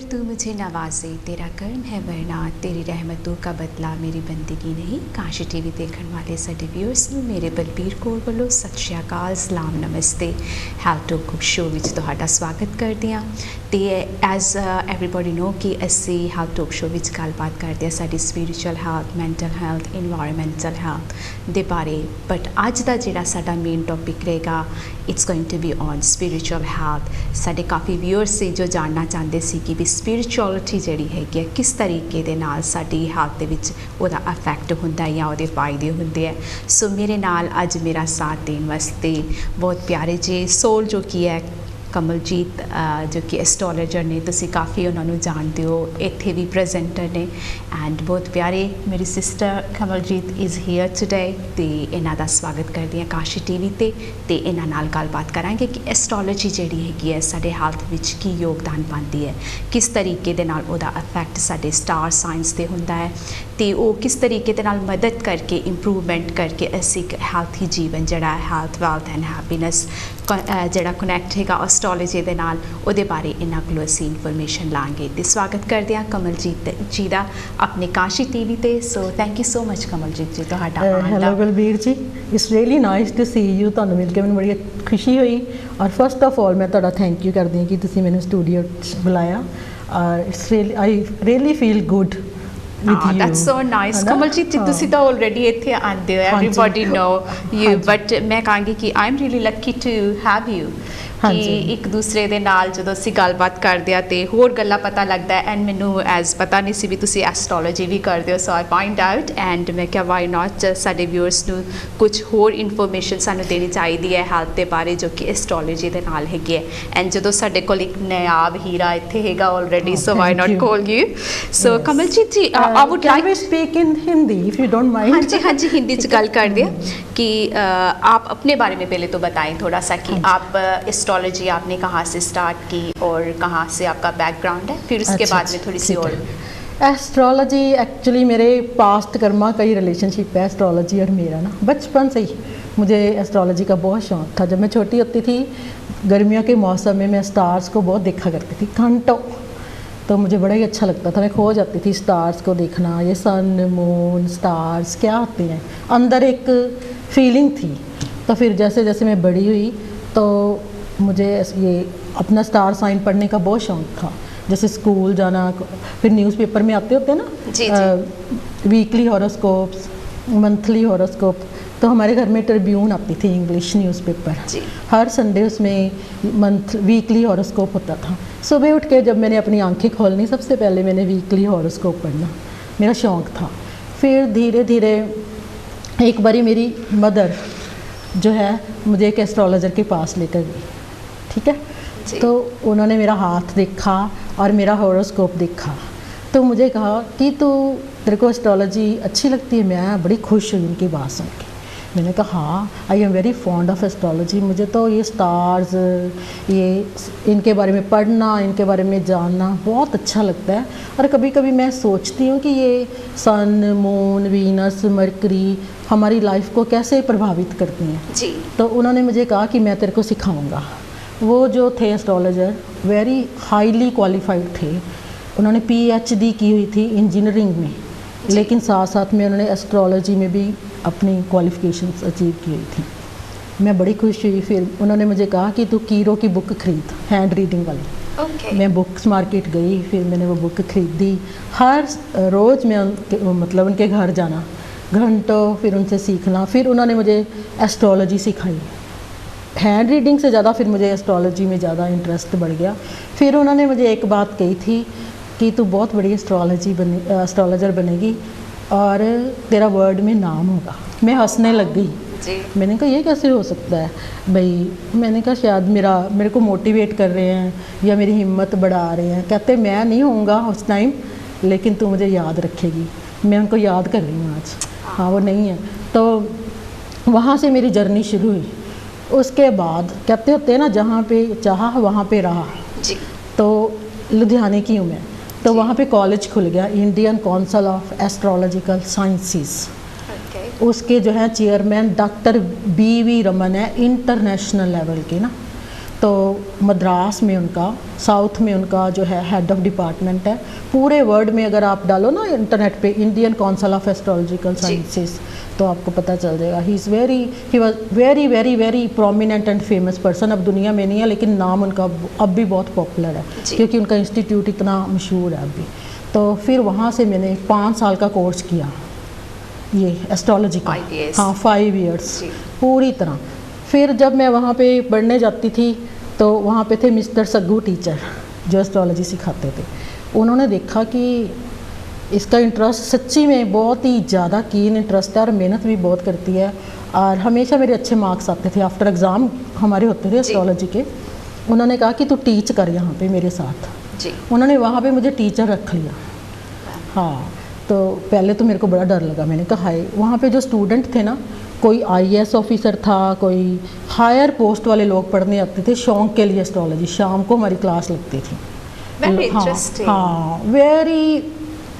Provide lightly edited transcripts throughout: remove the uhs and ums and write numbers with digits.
तू मुझे नवाजे, तेरा कर्म है वरना तेरी रहमतों का बदला मेरी बंदगी नहीं। काशी टीवी देखने वाले साडे व्यूअर्स ਨੂੰ ਮੇਰੇ ਬਲਬੀਰ ਕੌਰ ਵੱਲੋਂ ਸਤਿ ਸ਼੍ਰੀ ਅਕਾਲ, ਸਲਾਮ, ਨਮਸਤੇ। ਹੈਲਥ ਟੋਕ ਕੁਕ ਸ਼ੋ ਵਿੱਚ ਤੁਹਾਡਾ ਸਵਾਗਤ ਕਰਦੀ ਹਾਂ ਤੇ ਐਜ਼ ਐਵਰੀਬਾਡੀ ਨੋ ਕਿ ਅਸੀਂ ਹੈਲਥ ਟੋਕ ਸ਼ੋ ਵਿੱਚ ਗੱਲਬਾਤ ਕਰਦੇ ਹਾਂ ਸਾਡੀ spiritual health, mental health, environmental health ਦੇ ਬਾਰੇ। ਬਟ ਅੱਜ ਦਾ ਜਿਹੜਾ ਸਾਡਾ ਮੇਨ ਟੌਪਿਕ ਰਹੇਗਾ it's going to be on spiritual health. ਸਾਡੇ ਕਾਫੀ ਵਿਊਅਰਸ ਸੀ ਜੋ ਜਾਣਨਾ ਚਾਹੁੰਦੇ ਸੀ ਕਿ ਵੀ ਸਪਿਰਿਚੁਅਲਿਟੀ ਜਿਹੜੀ ਹੈਗੀ ਹੈ ਕਿਸ ਤਰੀਕੇ ਦੇ ਨਾਲ ਸਾਡੀ ਹੈਲਥ ਦੇ ਵਿੱਚ ਉਹਦਾ ਇਫੈਕਟ ਹੁੰਦਾ ਜਾਂ ਉਹਦੇ ਫਾਇਦੇ ਹੁੰਦੇ ਹੈ। ਸੋ ਮੇਰੇ ਨਾਲ ਅੱਜ ਮੇਰਾ ਸਾਥ ਦੇਣ ਵਾਸਤੇ ਬਹੁਤ ਪਿਆਰੇ ਜੇ ਸੋਲ ਜੋ ਕੀ ਹੈ ਕਮਲਜੀਤ ਜੋ ਕਿ ਐਸਟ੍ਰੋਲੋਜਰ ਨੇ, ਤੁਸੀਂ ਕਾਫੀ ਉਹਨਾਂ ਨੂੰ ਜਾਣਦੇ ਹੋ, ਇੱਥੇ ਵੀ ਪ੍ਰੈਜ਼ੈਂਟਰ ਨੇ। ਐਂਡ ਬਹੁਤ ਪਿਆਰੇ ਮੇਰੀ sister Kamaljit is here today ਅਤੇ ਇਹਨਾਂ ਦਾ ਸਵਾਗਤ ਕਰਦੀ ਹਾਂ ਕਾਸ਼ੀ ਟੀਵੀ 'ਤੇ ਇਹਨਾਂ ਨਾਲ ਗੱਲਬਾਤ ਕਰਾਂਗੇ ਕਿ ਐਸਟ੍ਰੋਲੋਜੀ ਜਿਹੜੀ ਹੈਗੀ ਹੈ ਸਾਡੇ ਹੈਲਥ ਵਿੱਚ ਕੀ ਯੋਗਦਾਨ ਪਾਉਂਦੀ ਹੈ, ਕਿਸ ਤਰੀਕੇ ਦੇ ਨਾਲ ਉਹਦਾ ਇਫੈਕਟ ਸਾਡੇ ਸਟਾਰ ਸਾਇੰਸ 'ਤੇ ਹੁੰਦਾ ਹੈ ਅਤੇ ਉਹ ਕਿਸ ਤਰੀਕੇ ਦੇ ਨਾਲ ਮਦਦ ਕਰਕੇ ਇੰਪਰੂਵਮੈਂਟ ਕਰਕੇ ਅਸੀਂ ਇੱਕ ਹੈਲਥੀ ਜੀਵਨ ਜਿਹੜਾ ਹੈਲਥ, ਵੈਲਥ ਐਂਡ ਹੈਪੀਨੈਸ ਜਿਹੜਾ ਕਨੈਕਟ ਹੈਗਾ ਐਸਟ੍ਰੋਲੋਜੀ ਦੇ ਨਾਲ, ਉਹਦੇ ਬਾਰੇ ਇਹਨਾਂ ਕੋਲੋਂ ਅਸੀਂ ਇਨਫੋਰਮੇਸ਼ਨ ਲਾਂਗੇ। ਅਤੇ ਸਵਾਗਤ ਕਰਦੇ ਹਾਂ ਕਮਲਜੀਤ ਜੀ ਦਾ ਆਪਣੇ ਕਾਸ਼ੀ ਟੀਵੀ 'ਤੇ। So thank you so much Kamaljit ji ਤੁਹਾਡਾ। Hello Balbir ji, it's really nice to see you. ਤੁਹਾਨੂੰ ਮਿਲ ਕੇ ਮੈਨੂੰ ਬੜੀ ਖੁਸ਼ੀ ਹੋਈ ਔਰ ਫਸਟ ਆਫ ਆਲ ਮੈਂ ਤੁਹਾਡਾ ਥੈਂਕ ਯੂ ਕਰਦੀ ਹਾਂ ਕਿ ਤੁਸੀਂ ਮੈਨੂੰ ਸਟੂਡੀਓ 'ਚ ਬੁਲਾਇਆ। It's really I really feel good with you. That's so nice. Kamaljit ji ਤੁਸੀਂ ਤਾਂ ਆਲਰੇਡੀ ਇੱਥੇ ਆਉਂਦੇ ਹੋ, ਐਵਰੀਬਾਡੀ ਨੋ ਯੂ, ਬਟ ਮੈਂ ਕਹਾਂਗੀ ਕਿ I am really lucky to have you ਕਿ ਇੱਕ ਦੂਸਰੇ ਦੇ ਨਾਲ ਜਦੋਂ ਅਸੀਂ ਗੱਲਬਾਤ ਕਰਦੇ ਹਾਂ ਅਤੇ ਹੋਰ ਗੱਲਾਂ ਪਤਾ ਲੱਗਦਾ। ਐਂਡ ਮੈਨੂੰ ਐਜ਼ ਪਤਾ ਨਹੀਂ ਸੀ ਵੀ ਤੁਸੀਂ ਐਸਟ੍ਰੋਲੋਜੀ ਵੀ ਕਰਦੇ ਹੋ, ਸੋ ਆਈ ਫਾਈਂਡ ਆਊਟ ਐਂਡ ਮੈਂ ਕਿਹਾ ਵਾਈ ਨਾਟ ਸਾਡੇ ਵਿਊਅਰਸ ਨੂੰ ਕੁਝ ਹੋਰ ਇਨਫੋਰਮੇਸ਼ਨ ਸਾਨੂੰ ਦੇਣੀ ਚਾਹੀਦੀ ਹੈ ਹੈਲਥ ਦੇ ਬਾਰੇ ਜੋ ਕਿ ਐਸਟ੍ਰੋਲੋਜੀ ਦੇ ਨਾਲ ਹੈਗੀ ਹੈ। ਐਂਡ ਜਦੋਂ ਸਾਡੇ ਕੋਲ ਇੱਕ ਨਾਇਆਬ ਹੀਰਾ ਇੱਥੇ ਹੈਗਾ already, so why not call you. So Kamaljeet ji I would like to speak in Hindi if you don't mind. हाँ जी, हाँ जी, हिंदी च गल कर दिया कि आप अपने बारे में पहले तो बताएं थोड़ा सा कि आप एस्ट्रोलॉजी आपने कहाँ से स्टार्ट की और कहाँ से आपका बैकग्राउंड है, फिर उसके बाद में थोड़ी सी और। एस्ट्रोलॉजी एक्चुअली मेरे पास्ट कर्मा का ही रिलेशनशिप है एस्ट्रोलॉजी और मेरा ना। बचपन से ही मुझे एस्ट्रोलॉजी का बहुत शौक था। जब मैं छोटी होती थी गर्मियों के मौसम में मैं स्टार्स को बहुत देखा करती थी घंटों, तो मुझे बड़ा ही अच्छा लगता था। मैं खो जाती थी स्टार्स को देखना, ये सन मून स्टार्स क्या होते हैं, अंदर एक फीलिंग थी। तो फिर जैसे जैसे मैं बड़ी हुई तो मुझे ये अपना स्टार साइन पढ़ने का बहुत शौक़ था। जैसे स्कूल जाना, फिर न्यूज़पेपर में आते होते हैं ना वीकली हॉरोस्कोप्स, मंथली हॉरोस्कोप, तो हमारे घर में ट्रिब्यून आती थी इंग्लिश न्यूज़पेपर, हर संडे उसमें वीकली हॉरोस्कोप होता था। सुबह उठ के जब मैंने अपनी आंखें खोलनी सबसे पहले मैंने वीकली हॉरोस्कोप पढ़ना, मेरा शौक़ था। फिर धीरे धीरे एक बारी मेरी मदर जो है मुझे एक एस्ट्रोलॉजर के पास लेकर गई, ठीक है। तो उन्होंने मेरा हाथ देखा और मेरा हॉरोस्कोप देखा, तो मुझे कहा कि तू तेरे को एस्ट्रोलॉजी अच्छी लगती है। मैं बड़ी खुश हुई उनकी बात सुन के। मैंने कहा हाँ, I am very fond of astrology. मुझे तो ये स्टार्स, ये इनके बारे में पढ़ना, इनके बारे में जानना बहुत अच्छा लगता है। और कभी कभी मैं सोचती हूँ कि ये सन मून वीनस मरकरी हमारी लाइफ को कैसे प्रभावित करती हैं जी। तो उन्होंने मुझे कहा कि मैं तेरे को सिखाऊँगा। वो जो थे एस्ट्रोलॉजर वेरी हाईली क्वालिफाइड थे, उन्होंने PhD की हुई थी इंजीनियरिंग में, लेकिन साथ साथ में उन्होंने एस्ट्रोलॉजी में भी अपनी क्वालिफ़िकेशंस अचीव की हुई थी। मैं बड़ी खुश हुई। फिर उन्होंने मुझे कहा कि तू कीरो की बुक खरीद, हैंड रीडिंग वाली। मैं बुक्स मार्केट गई, फिर मैंने वो बुक खरीदी। हर रोज़ मैं मतलब उनके घर जाना घंटों, फिर उनसे सीखना। फिर उन्होंने मुझे एस्ट्रोलॉजी सिखाई। हैंड रीडिंग से ज़्यादा फिर मुझे एस्ट्रोलॉजी में ज़्यादा इंटरेस्ट बढ़ गया। फिर उन्होंने मुझे एक बात कही थी कि तू बहुत बड़ी एस्ट्रोलॉजर बनेगी और तेरा वर्ल्ड में नाम होगा। मैं हंसने लग गई। मैंने कहा ये कैसे हो सकता है भाई। मैंने कहा शायद मेरे को मोटिवेट कर रहे हैं या मेरी हिम्मत बढ़ा रहे हैं। कहते मैं नहीं होऊंगा उस टाइम, लेकिन तू मुझे याद रखेगी। मैं उनको याद कर रही हूँ आज। हाँ, वो नहीं है। तो वहाँ से मेरी जर्नी शुरू हुई। उसके बाद कहते होते हैं ना, जहाँ पे चाहा वहाँ पे रहा। तो लुधियाने की हूँ मैं, तो वहाँ पे कॉलेज खुल गया, Indian council of astrological sciences. उसके जो हैं चेयरमैन डॉक्टर BV रमन है, इंटरनेशनल लेवल के ना। तो मद्रास में उनका, साउथ में उनका जो है हेड ऑफ डिपार्टमेंट है। पूरे वर्ल्ड में अगर आप डालो ना इंटरनेट पे Indian council of astrological sciences, तो आपको पता चल जाएगा। He was very very very prominent and famous person. अब दुनिया में नहीं है, लेकिन नाम उनका अब भी बहुत पॉपुलर है, क्योंकि उनका इंस्टीट्यूट इतना मशहूर है अभी। तो फिर वहाँ से मैंने 5 साल का कोर्स किया ये एस्ट्रोलॉजी का। हाँ, 5 ईयर्स पूरी तरह। फिर जब मैं वहाँ पे पढ़ने जाती थी, तो वहाँ पे थे मिस्टर सग्गू टीचर, जो एस्ट्रोलॉजी सिखाते थे। उन्होंने देखा कि इसका इंटरेस्ट सच्ची में बहुत ही ज़्यादा कीन इंटरेस्ट है, और मेहनत भी बहुत करती है, और हमेशा मेरे अच्छे मार्क्स आते थे। आफ्टर एग्ज़ाम हमारे होते थे एस्ट्रोलॉजी के। उन्होंने कहा कि तू टीच कर यहाँ पे मेरे साथ जी। उन्होंने वहाँ पे मुझे टीचर रख लिया। हाँ, तो पहले तो मेरे को बड़ा डर लगा। मैंने कहा हाय, वहाँ पे जो स्टूडेंट थे ना, कोई IAS ऑफिसर था, कोई हायर पोस्ट वाले लोग पढ़ने आते थे शौक के लिए एस्ट्रोलॉजी। शाम को हमारी क्लास लगती थी। हाँ, वेरी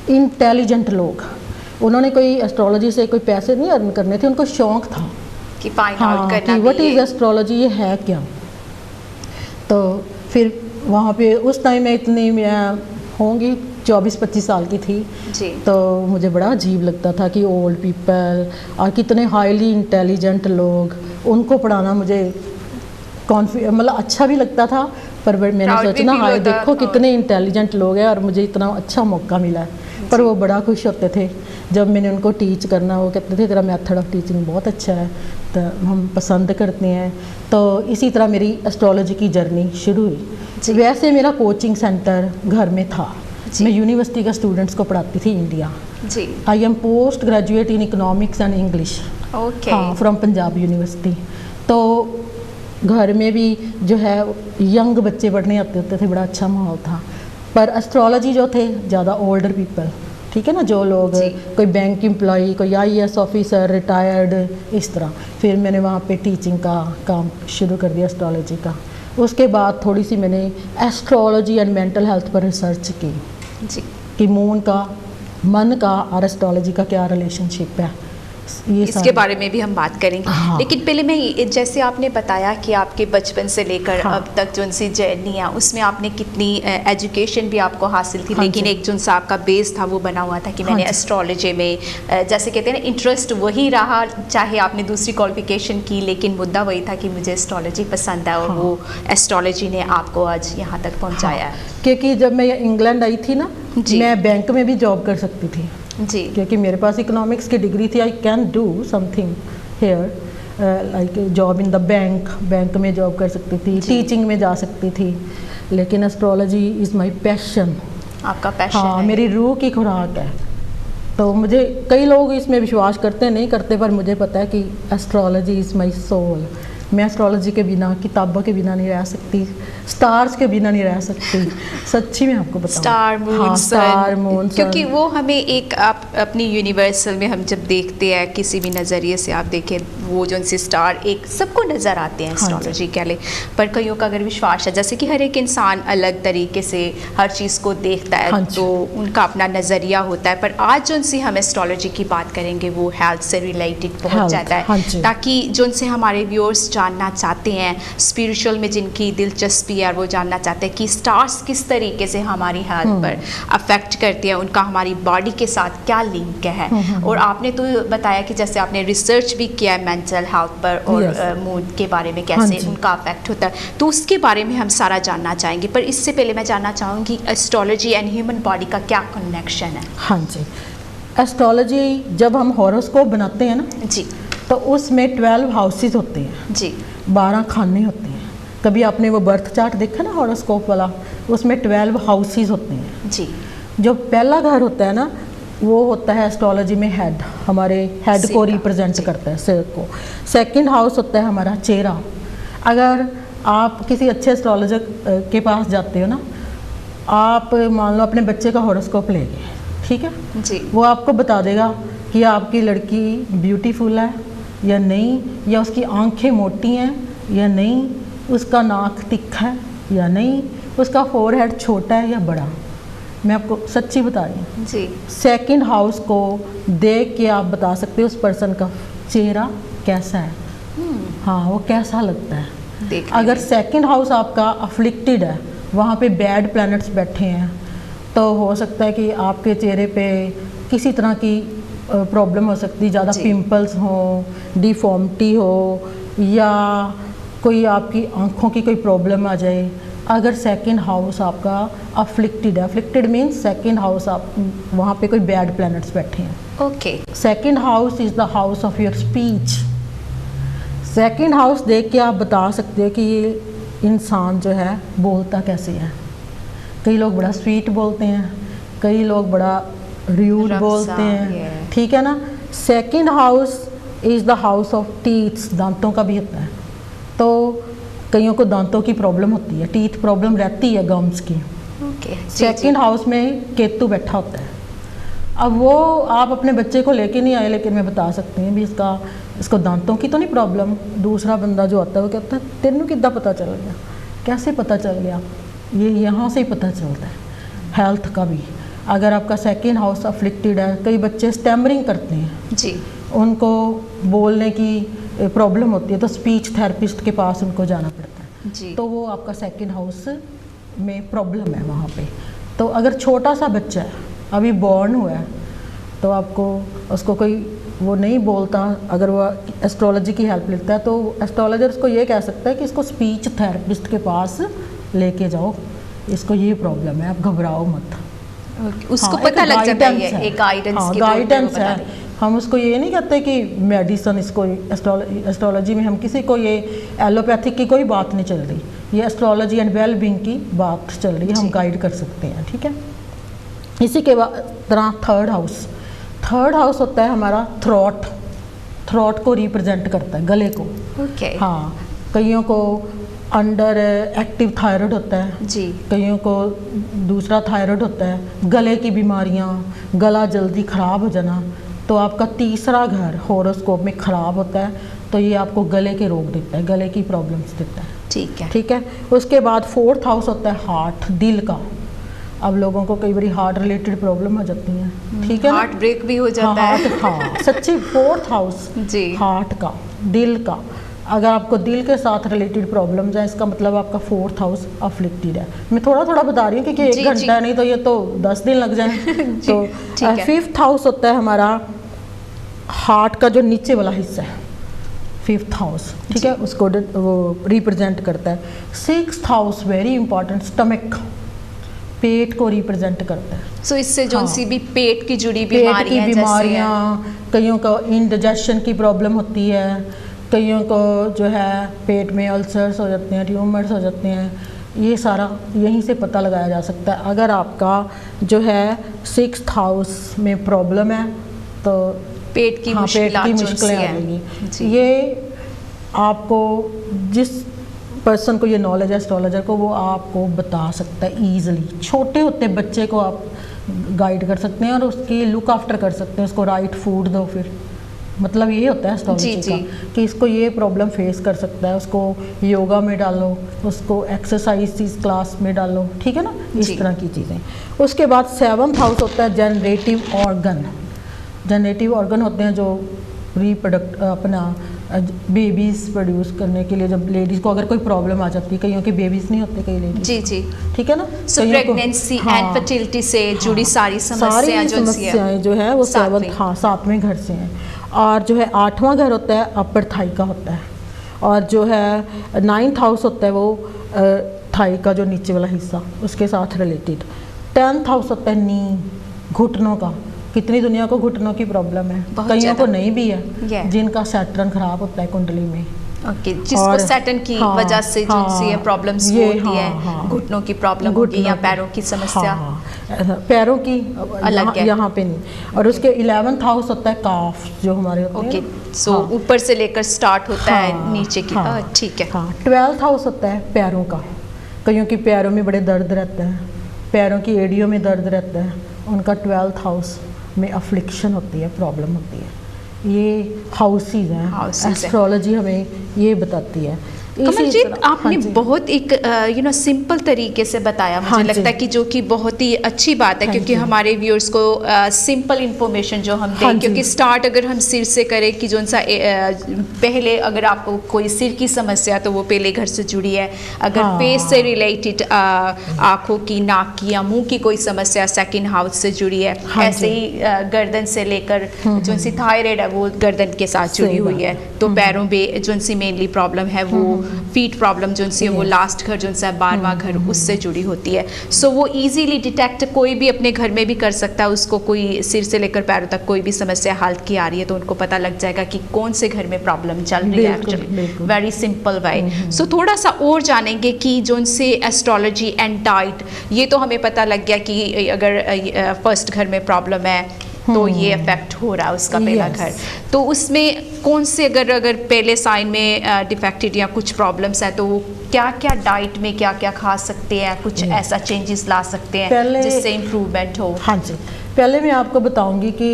इंटेलिजेंट लोग। उन्होंने कोई एस्ट्रोलॉजी से कोई पैसे नहीं अर्न करने थे, उनको शौक था कि फाइंड आउट करना कि व्हाट इज़ एस्ट्रोलॉजी, ये है क्या। तो फिर वहाँ पे उस टाइम में इतनी मैं होंगी 24-25 साल की थी जी। तो मुझे बड़ा अजीब लगता था कि ओल्ड पीपल और कितने हाईली इंटेलिजेंट लोग, उनको पढ़ाना मुझे मतलब अच्छा भी लगता था, पर मैंने सोचना हाय देखो कितने इंटेलिजेंट लोग हैं और मुझे इतना अच्छा मौका मिला है। पर वो बड़ा खुश होते थे जब मैंने उनको टीच करना। वो कहते थे तेरा मेथड ऑफ टीचिंग बहुत अच्छा है, तो हम पसंद करते हैं। तो इसी तरह मेरी एस्ट्रोलॉजी की जर्नी शुरू हुई। वैसे मेरा कोचिंग सेंटर घर में था, मैं यूनिवर्सिटी का स्टूडेंट्स को पढ़ाती थी India ji. I am post graduate in economics and English, हाँ, फ्रॉम पंजाब यूनिवर्सिटी। तो घर में भी जो है यंग बच्चे पढ़ने आते होते थे, बड़ा अच्छा माहौल था। पर एस्ट्रोलॉजी जो थे ज़्यादा ओल्डर पीपल, ठीक है ना, जो लोग कोई बैंक एम्प्लॉई, कोई IAS ऑफिसर, रिटायर्ड, इस तरह। फिर मैंने वहाँ पे टीचिंग का काम शुरू कर दिया एस्ट्रोलॉजी का। उसके बाद थोड़ी सी मैंने एस्ट्रोलॉजी एंड मेंटल हेल्थ पर रिसर्च की जी, कि मून का, मन का और एस्ट्रोलॉजी का क्या रिलेशनशिप है, इसके बारे में भी हम बात करेंगे। हाँ। लेकिन पहले मैं, जैसे आपने बताया कि आपके बचपन से लेकर हाँ। अब तक जो उनसी जर्नी है उसमें आपने कितनी एजुकेशन भी आपको हासिल थी, हाँ, लेकिन एक जो उनसा आपका बेस था वो बना हुआ था कि मैंने एस्ट्रोलॉजी में जैसे कहते हैं ना इंटरेस्ट वही रहा, चाहे आपने दूसरी क्वालिफिकेशन की, लेकिन मुद्दा वही था कि मुझे एस्ट्रोलॉजी पसंद है, और हाँ। वो एस्ट्रोलॉजी ने आपको आज यहाँ तक पहुँचाया है। क्योंकि जब मैं इंग्लैंड आई थी ना, मैं बैंक में भी जॉब कर सकती थी जी, क्योंकि मेरे पास इकोनॉमिक्स की डिग्री थी। I can do something here like job in the bank में जॉब कर सकती थी, टीचिंग में जा सकती थी। लेकिन एस्ट्रोलॉजी इज़ माय पैशन, आपका पैशन हाँ, है। मेरी रूह की खुराक है। तो मुझे, कई लोग इसमें विश्वास करते नहीं करते, पर मुझे पता है कि एस्ट्रोलॉजी इज़ माय सोल। मैं एस्ट्रोलॉजी के बिना, किताबों के बिना नहीं रह सकती, स्टार्स के बिना नहीं रह सकती, सच्ची में आपको बताऊं। स्टार मून, हाँ, स्टार मून, क्योंकि वो हमें एक अपनी यूनिवर्सल में हम जब देखते हैं किसी भी नज़रिए से आप देखें, वो जो उनसे स्टार एक सबको नज़र आते हैं एस्ट्रोलॉजी के लिए। पर कईयों का अगर विश्वास है, जैसे कि हर एक इंसान अलग तरीके से हर चीज़ को देखता है, तो उनका अपना नज़रिया होता है। पर आज जो उनसे हम एस्ट्रोलॉजी की बात करेंगे वो हेल्थ से रिलेटेड बहुत ज़्यादा है, ताकि जो उनसे हमारे व्यूअर्स जानना चाहते हैं, स्पिरिचुअल में जिनकी दिलचस्पी है, वो जानना चाहते हैं कि स्टार्स किस तरीके से हमारी हेल्थ पर अफेक्ट करते हैं, उनका हमारी बॉडी के साथ क्या लिंक है। और आपने तो बताया कि जैसे आपने रिसर्च भी किया है मेंटल हेल्थ पर, और मूड के बारे में कैसे उनका अफेक्ट होता है, तो उसके बारे में हम सारा जानना चाहेंगे। पर इससे पहले मैं जानना चाहूँगी एस्ट्रोलॉजी एंड ह्यूमन बॉडी का क्या कनेक्शन है। हाँ जी, एस्ट्रोलॉजी जब हम हॉरोस्कोप बनाते हैं ना जी, तो उसमें 12 हाउसेस होते हैं जी, 12 खाने होते हैं। कभी आपने वो बर्थ चार्ट देखा ना हॉरोस्कोप वाला, उसमें 12 हाउसेस होते हैं जी। जो पहला घर होता है ना, वो होता है एस्ट्रोलॉजी में हेड, हमारे हेड को रिप्रेजेंट करता है, सिर को। सेकंड हाउस होता है हमारा चेहरा। अगर आप किसी अच्छे एस्ट्रोलॉजर के पास जाते हो ना, आप मान लो अपने बच्चे का हॉरोस्कोप ले गए, ठीक है जी, वो आपको बता देगा कि आपकी लड़की ब्यूटीफुल है या नहीं, या उसकी आंखें मोटी हैं या नहीं, उसका नाक तिखा है या नहीं, उसका फोरहेड छोटा है या बड़ा। मैं आपको सच्ची बता रही हूँ जी। सेकंड हाउस को देख के आप बता सकते हो उस पर्सन का चेहरा कैसा है, हाँ, वो कैसा लगता है। देखने अगर में। सेकंड हाउस आपका अफ्लिक्टेड है, वहाँ पे बैड प्लैनेट्स बैठे हैं, तो हो सकता है कि आपके चेहरे पे किसी तरह की प्रॉब्लम हो सकती है, ज़्यादा जी। पिंपल्स हो, डिफॉर्मिटी हो, या कोई आपकी आँखों की कोई प्रॉब्लम आ जाए। अगर सेकंड हाउस आपका अफ्लिक्टेड है, अफ्लिक्टेड मीन्स सेकंड हाउस आप वहाँ पे कोई बैड प्लैनेट्स बैठे हैं। Okay. Second house is the house of your speech. Second house देख के आप बता सकते हो कि ये इंसान जो है बोलता कैसे है। कई लोग बड़ा स्वीट बोलते हैं, कई लोग बड़ा र्यूड रफ बोलते सा, हैं, yeah. ठीक है ना। Second house is the house of teeths, दांतों का भी होता है। तो कईयों को दांतों की प्रॉब्लम होती है, टीथ प्रॉब्लम रहती है, गम्स की। ओके। सेकंड हाउस में केतु बैठा होता है। अब वो आप अपने बच्चे को लेके नहीं आए, लेकिन मैं बता सकती हूँ भी इसको दांतों की तो नहीं प्रॉब्लम। दूसरा बंदा जो आता है वो कहता है तेनू कितना पता चल गया, कैसे पता चल गया? ये यहाँ से ही पता चलता है, हेल्थ का भी। अगर आपका सेकंड हाउस अफ्लिक्टेड है, कई बच्चे स्टैमरिंग करते हैं जी। उनको बोलने की प्रॉब्लम होती है, तो स्पीच थेरेपिस्ट के पास उनको जाना पड़ता है। जी। तो वो आपका सेकंड हाउस में प्रॉब्लम है वहाँ पे। तो अगर छोटा सा बच्चा है, अभी बॉर्न हुआ है, तो आपको उसको कोई वो नहीं बोलता, अगर वो एस्ट्रोलॉजी की हेल्प लेता है, तो एस्ट्रोलॉजर उसको ये कह सकता है कि इसको स्पीच थेरेपिस्ट के पास लेके जाओ, इसको ये प्रॉब्लम है, आप घबराओ मत। उसको हाँ, पता एक लग जाता है, guidance ये एक गाइडेंस हाँ, के तौर पे वो गाइडेंस बता है। रही है। हम उसको ये नहीं कहते कि मेडिसन, इसको एस्ट्रोलॉजी में हम किसी को ये एलोपैथिक की कोई बात नहीं चल रही, ये एस्ट्रोलॉजी एंड वेल बीइंग की बात चल रही है, हम जी। गाइड कर सकते हैं, ठीक है। इसी के तरह थर्ड हाउस होता है हमारा थ्रोट को रिप्रेजेंट करता है, गले को। ओके। हाँ, कईयों को अंडर एक्टिव थायराइड होता है, जी। कईयों को दूसरा थायराइड होता है, गले की बीमारियाँ, गला जल्दी ख़राब हो जाना। तो आपका तीसरा घर हॉरोस्कोप में ख़राब होता है, तो ये आपको गले के रोग देता है, गले की प्रॉब्लम्स देता है, ठीक है। ठीक है। उसके बाद फोर्थ हाउस होता है हार्ट, दिल का। अब लोगों को कई बार हार्ट रिलेटेड प्रॉब्लम हो जाती है, ठीक है ना? हार्ट ब्रेक भी हो जाता हाँ, है। हाँ, सच्ची। फोर्थ हाउस जी। हार्ट का, दिल का। अगर आपको दिल के साथ रिलेटेड प्रॉब्लम्स हैं, इसका मतलब आपका फोर्थ हाउस अफ्लिक्टेड है। मैं थोड़ा थोड़ा बता रही हूँ क्योंकि जी, एक घंटा है, नहीं तो ये तो 10 दिन लग जाए। तो ठीक है। फिफ्थ हाउस होता है हमारा हार्ट का जो नीचे वाला हिस्सा है, फिफ्थ हाउस, ठीक है, उसको वो रिप्रेजेंट करता है। Sixth house very important, stomach, पेट को रिप्रेजेंट करता है। सो इससे जो हाँ। सी भी पेट की जुड़ी पेट की बीमारियां जैसे बीमारियाँ, कईयों को इंडाइजेशन की प्रॉब्लम होती है, कईयों को जो है पेट में अल्सर्स हो जाते हैं, ट्यूमर्स हो जाते हैं। ये सारा यहीं से पता लगाया जा सकता है। अगर आपका जो है सिक्स्थ हाउस में प्रॉब्लम है, तो पेट की हाँ, पेट की मुश्किलें आ जी। जाएंगी। ये आपको जिस पर्सन को ये नॉलेज है एस्ट्रोलॉजर को, वो आपको बता सकता है ईजिली। छोटे होते बच्चे को आप गाइड कर सकते हैं और उसकी लुक आफ्टर कर सकते हैं, उसको राइट फूड दो। फिर मतलब ये होता है एस्ट्रोलॉजी जी, का जी। कि इसको ये प्रॉब्लम फेस कर सकता है, उसको योगा में डालो, उसको एक्सरसाइज क्लास में डालो, ठीक है ना, जी। इस तरह की चीज़ें। उसके बाद सेवंथ हाउस होता है जनरेटिव ऑर्गन। जनरेटिव ऑर्गन होते हैं जो रिप्रोडक्ट अपना बेबीज़ प्रोड्यूस करने के लिए, जब लेडीज़ को अगर कोई प्रॉब्लम आ जाती है, कईयों के बेबीज़ नहीं होते, कई लेडीज, जी जी। ठीक है ना। सो कईयों को- प्रेगनेंसी हाँ, एंड फर्टिलिटी से जुड़ी हाँ, सारी समस्याएं जो समस्याएं जो है वो सातवें। सातवें घर से हैं। और जो है आठवां घर होता है अपर थाई का होता है, और जो है नाइन्थ हाउस होता है वो थाई का जो नीचे वाला हिस्सा, उसके साथ रिलेटेड। 10th हाउस होता है नी, घुटनों का। कितनी दुनिया को घुटनों की प्रॉब्लम है, बहुत कईयों को ज़्यादा। नहीं भी Yeah. है, जिनका सैटर्न खराब होता है कुंडली में। ओके, जिसको और- सैटर्न की हाँ, वजह से जो सी हाँ, प्रॉब्लम्स ये होती हाँ, है, हाँ। घुटनों की प्रॉब्लम होगी या घुटनों पैरों की समस्या। हाँ, पैरों की अलग है। यहाँ पे नहीं। और उसके 11th हाउस होता है काफ, जो हमारे होते ओके, हैं। सो हाँ, ऊपर से लेकर स्टार्ट होता है हाँ, नीचे की। हाँ, ठीक है। हाँ। 12th हाउस होता है पैरों का। कईयों की पैरों में बड़े दर्द रहता है, पैरों की एड़ियों में दर्द रहता है, उनका 12th हाउस में अफ्लिक्शन होती है, प्रॉब्लम होती है। ये हाउसेज हैं, Houses हैं। एस्ट्रोलॉजी हमें ये बताती है। कमलजीत, तरह- आपने हाँ जी। बहुत एक सिंपल तरीके से बताया, मुझे हाँ जी। लगता है कि जो कि बहुत ही अच्छी बात है, Thank क्योंकि you। हमारे व्यूअर्स को सिंपल इंफॉर्मेशन जो हम हाँ दें, जी। क्योंकि स्टार्ट अगर हम सिर से करें कि जो सा पहले अगर आपको कोई सिर की समस्या तो वो पहले घर से जुड़ी है, अगर हाँ। फेस से रिलेटेड आँखों की, नाक की या मुंह की कोई समस्या सेकंड हाउस से जुड़ी है, हाँ ऐसे जी। ही गर्दन से लेकर जो सी थायराइड है वो गर्दन के साथ सही जुड़ी हुई बात है, तो पैरों में जो सी मेनली प्रॉब्लम है वो फीट प्रॉब्लम जो सी है वो Yes। लास्ट घर जो सा 12वां घर उससे जुड़ी होती है। सो वो इजीली डिटेक्ट कोई भी अपने घर में भी कर सकता है, उसको कोई सिर से लेकर पैरों तक कोई भी समस्या हालत की आ रही है तो उनको पता लग जाएगा कि कौन से घर में प्रॉब्लम चल रही है। बिल्कुल, एक्चुअली बिल्कुल। Very simple way. सो थोड़ा सा और जानेंगे कि जो से एस्ट्रोलॉजी एंड डाइट, ये तो हमें पता लग गया कि अगर फर्स्ट घर में प्रॉब्लम है तो ये इफेक्ट हो रहा है उसका पहला Yes। घर, तो उसमें कौन से अगर पहले साइन में डिफेक्टेड या कुछ प्रॉब्लम्स है तो वो क्या क्या डाइट में क्या क्या खा सकते हैं, कुछ ऐसा चेंजेस ला सकते हैं पहले- जिससे इम्प्रूवमेंट हो। हाँ जी, पहले मैं आपको बताऊंगी कि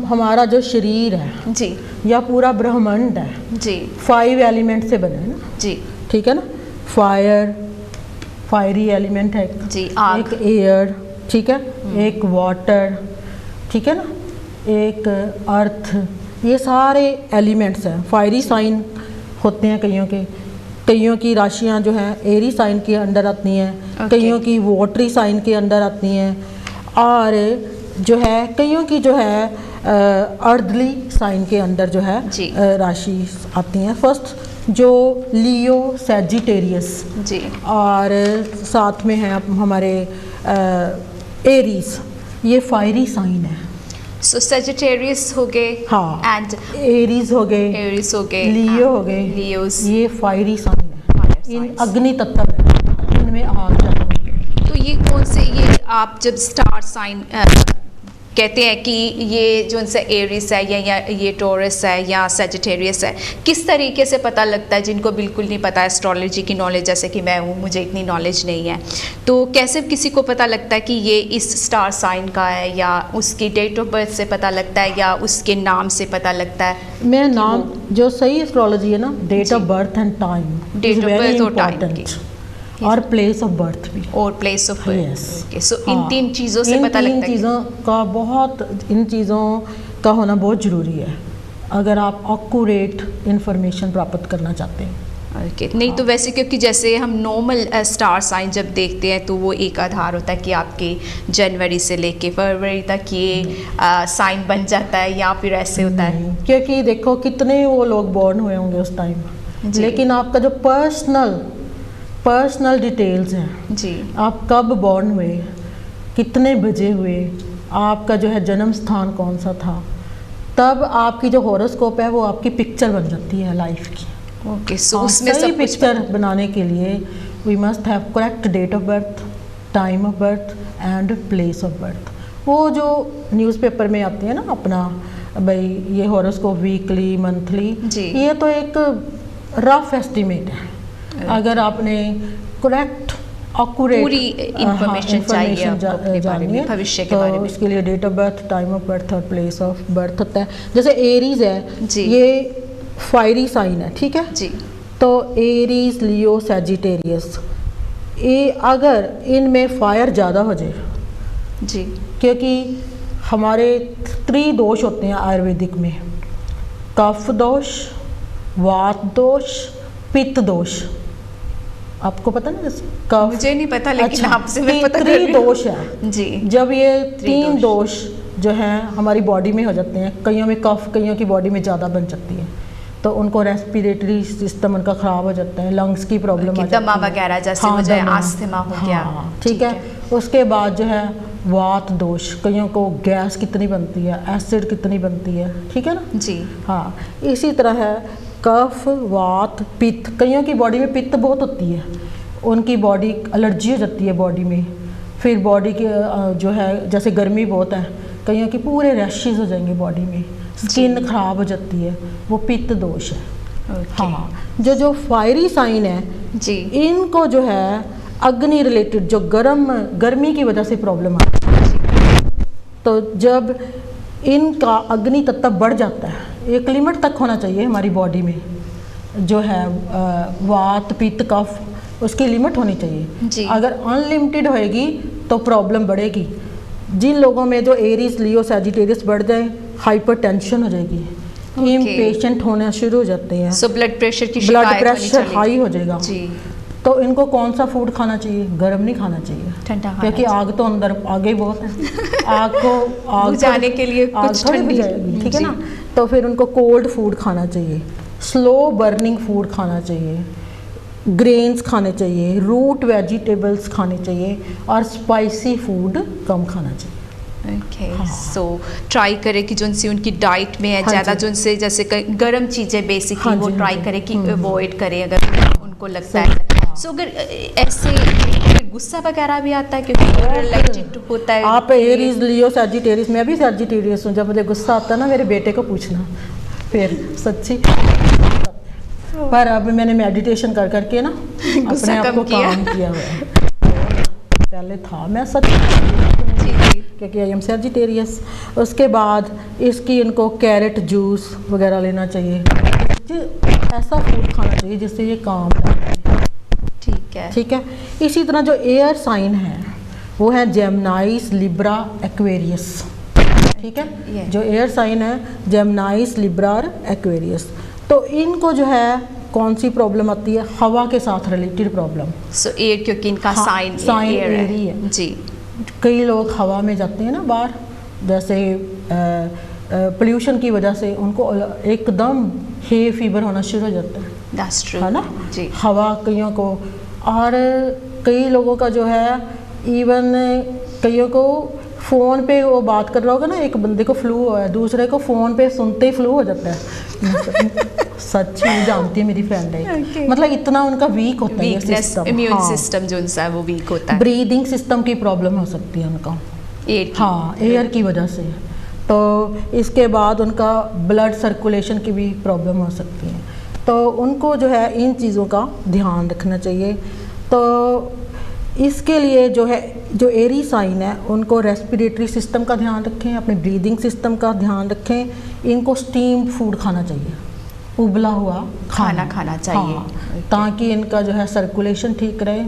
हमारा जो शरीर है जी या पूरा ब्रह्मांड है जी 5 एलिमेंट से बना है ना, जी ठीक है ना। फायरी एलिमेंट है, जी, आग। एक एयर, ठीक है, एक वाटर, ठीक है ना, एक अर्थ, ये सारे एलिमेंट्स हैं। फायरी साइन होते हैं कईयों की राशियां जो हैं एरी साइन के अंडर आती हैं, Okay। कईयों की वाटरी साइन के अंडर आती हैं, और जो है कईयों की जो है अर्दली साइन के अंदर जो है जी। राशि आती हैं। फर्स्ट जो लियो सैजिटेरियस, जी और साथ में है हमारे एरीज, ये फायरी साइन है। सो सेजिटेरियस हो गए, हाँ, एंड एरीज हो गए, एरिस हो गए, लियो हो गए, लियोस, ये फायरी साइन है। Fire इन signs। अग्नि तत्व है, इनमें आग ज्यादा होती है। तो ये कौन से, ये आप जब स्टार साइन कहते हैं कि ये जो उनसे एरिस है या ये टोरस है या सेजिटेरियस है, किस तरीके से पता लगता है? जिनको बिल्कुल नहीं पता एस्ट्रोलॉजी की नॉलेज, जैसे कि मैं हूँ, मुझे इतनी नॉलेज नहीं है, तो कैसे किसी को पता लगता है कि ये इस स्टार साइन का है, या उसकी डेट ऑफ बर्थ से पता लगता है, या उसके नाम से पता लगता है? मैं नाम जो सही एस्ट्रोलॉजी है ना, डेट जी। Of birth and time, Date of birth और time की। और प्लेस ऑफ बर्थ भी। और place of Yes। Birth. Okay, so इन हाँ, 3 चीज़ों से इन पता तीन लगता है चीज़ों का बहुत, इन चीज़ों का होना बहुत ज़रूरी है अगर आप एक्यूरेट इंफॉर्मेशन प्राप्त करना चाहते हैं। ओके। नहीं तो वैसे, क्योंकि जैसे हम नॉर्मल स्टार साइन जब देखते हैं तो वो एक आधार होता है कि आपके जनवरी से लेके फरवरी तक ये साइन बन जाता है, या फिर ऐसे होता है? नहीं, क्योंकि देखो कितने वो लोग बॉर्न हुए होंगे उस टाइम, जी। लेकिन आपका जो पर्सनल डिटेल्स हैं, जी आप कब बॉर्न हुए, कितने बजे हुए, आपका जो है जन्म स्थान कौन सा था, तब आपकी जो हॉरोस्कोप है वो आपकी पिक्चर बन जाती है लाइफ की। ओके। सो हाँ, उसमें सही सब कुछ पिक्चर बनाने के लिए we must have correct date of birth, time of birth and place of birth. वो जो न्यूज़पेपर में आती है ना अपना, भाई ये हॉरोस्कोप वीकली मंथली, जी। ये तो एक रफ एस्टिमेट है। अगर आपने करेक्ट एक्यूरेट पूरी information चाहिए आपको अपने बारे में, भविष्य के तो बारे में। उसके लिए date of birth, time of birth और प्लेस ऑफ बर्थ होता है। जैसे एरीज है, जी। ये फायरी साइन है, ठीक है। जी तो एरीज, लियो, सैजिटेरियस, ये अगर इनमें फायर ज़्यादा हो जाए, जी क्योंकि हमारे 3 दोष होते हैं आयुर्वेदिक में, कफ दोष, वात दोष, पित्त दोष। आपको पता ना कफ, मुझे नहीं पता, लेकिन आपसे मैं पता कर 3 रही हूँ। दोष है। जी जब ये 3 दोष। दोष जो हैं हमारी बॉडी में हो जाते हैं, कईयों में कफ, कईयों की बॉडी में ज़्यादा बन सकती है, तो उनको रेस्पिरेटरी सिस्टम उनका ख़राब हो जाता है, लंग्स की प्रॉब्लम आ जाती है, दमा वगैरह जैसे हो जाए, दमा। अस्थमा हो गया। हाँ, ठीक है। उसके बाद जो है वात दोष, कईयों को गैस कितनी बनती है, एसिड कितनी बनती है, ठीक है ना। जी हाँ, इसी तरह है कफ, वात, पित्त, कईयों की बॉडी में पित्त बहुत होती है, उनकी बॉडी एलर्जी हो जाती है बॉडी में, फिर बॉडी के जो है जैसे गर्मी बहुत है, कईयों की पूरे रैशेज हो जाएंगे बॉडी में, स्किन खराब हो जाती है, वो पित्त दोष है। ओके। हाँ, जो फायरी साइन है, जी इनको जो है अग्नि रिलेटेड जो गर्मी की वजह से प्रॉब्लम आती है, तो जब इनका अग्नि तत्व बढ़ जाता है, एक लिमिट तक होना चाहिए हमारी बॉडी में, जो है वात पित्त कफ, उसकी लिमिट होनी चाहिए जी। अगर अनलिमिटेड होएगी तो प्रॉब्लम बढ़ेगी। जिन लोगों में जो एरीज लियो सैजिटेरियस बढ़ जाए, हाइपरटेंशन हो जाएगी, इम्पेशेंट होना शुरू हो जाते हैं, सो ब्लड प्रेशर की ब्लड शिकायत होनी प्रेशर चलेगी। हाई हो जाएगा। जी। तो इनको कौन सा फूड खाना चाहिए? गर्म नहीं खाना चाहिए, ठंडा खाना क्योंकि आग तो अंदर आगे ही बहुत है। आग को आग बुझाने के लिए आग कुछ थोड़ी ठंडी, बुझाएगी, ठीक है जी। ना। तो फिर उनको कोल्ड फूड खाना चाहिए, स्लो बर्निंग फूड खाना चाहिए, ग्रेन्स खाने चाहिए, रूट वेजिटेबल्स खाने चाहिए और स्पाइसी फूड कम खाना चाहिए। ओके, सो ट्राई करें कि जो सी उनकी डाइट में है हाँ ज़्यादा, जी। जो उनसे जैसे गर्म चीज़ें बेसिकली हाँ वो जी, ट्राई हाँ जी। करें कि अवॉइड करें अगर उनको लगता सही, है। हाँ। सो अगर ऐसे फिर गुस्सा वगैरह भी आता है क्योंकि रिलेटेड होता है। आप एरीज लियो सैजिटेरियस, मैं भी सैजिटेरियस हूँ। जब मुझे गुस्सा आता है ना, मेरे बेटे को पूछना, फिर सच्ची। पर अब मैंने मेडिटेशन कर करके ना अपने आप को काम किया हुआ है। पहले था मैं सच, क्योंकि आई एम सैजिटेरियस। उसके बाद इसकी इनको कैरेट जूस वगैरह लेना चाहिए, ऐसा फूड खाना चाहिए जिससे ये काम रहे। ठीक है। ठीक है। इसी तरह जो एयर साइन है वो है जेमिनाइस, लिब्रा, एक्वेरियस। ठीक है। Yeah. जो एयर साइन है जेमिनाइस, लिब्रा और एक्वेरियस, तो इनको जो है कौन सी प्रॉब्लम आती है? हवा के साथ रिलेटेड प्रॉब्लम। सो एयर, क्योंकि इनका हाँ, साइन साइन एयर एयर ही है। जी। कई लोग हवा में जाते हैं ना बाहर, जैसे पोल्यूशन की वजह से उनको एकदम हे फीवर होना शुरू हो जाता है, दैट्स ट्रू, है ना। जी। हवा कईयों को, और कई लोगों का जो है इवन कईयों को फ़ोन पे वो बात कर रहा होगा ना, एक बंदे को फ्लू हुआ है, दूसरे को फ़ोन पे सुनते ही फ्लू हो जाता है। सच में जानती है मेरी फ्रेंड है। Okay. मतलब इतना उनका वीक होता है ये वीकनेस, सिस्टम। इम्यून हाँ। सिस्टम जो उनका है वो वीक होता है ब्रीदिंग सिस्टम की प्रॉब्लम हो सकती है उनका, एयर की। हाँ, एयर की वजह से। तो इसके बाद उनका ब्लड सर्कुलेशन की भी प्रॉब्लम हो सकती है। तो उनको जो है इन चीज़ों का ध्यान रखना चाहिए। तो इसके लिए जो है, जो एरी साइन है उनको रेस्पिरेटरी सिस्टम का ध्यान रखें, अपने ब्रीदिंग सिस्टम का ध्यान रखें। इनको स्टीम्ड फूड खाना चाहिए, उबला हुआ खाना खाना चाहिए। हाँ, ताकि इनका जो है सर्कुलेशन ठीक रहे,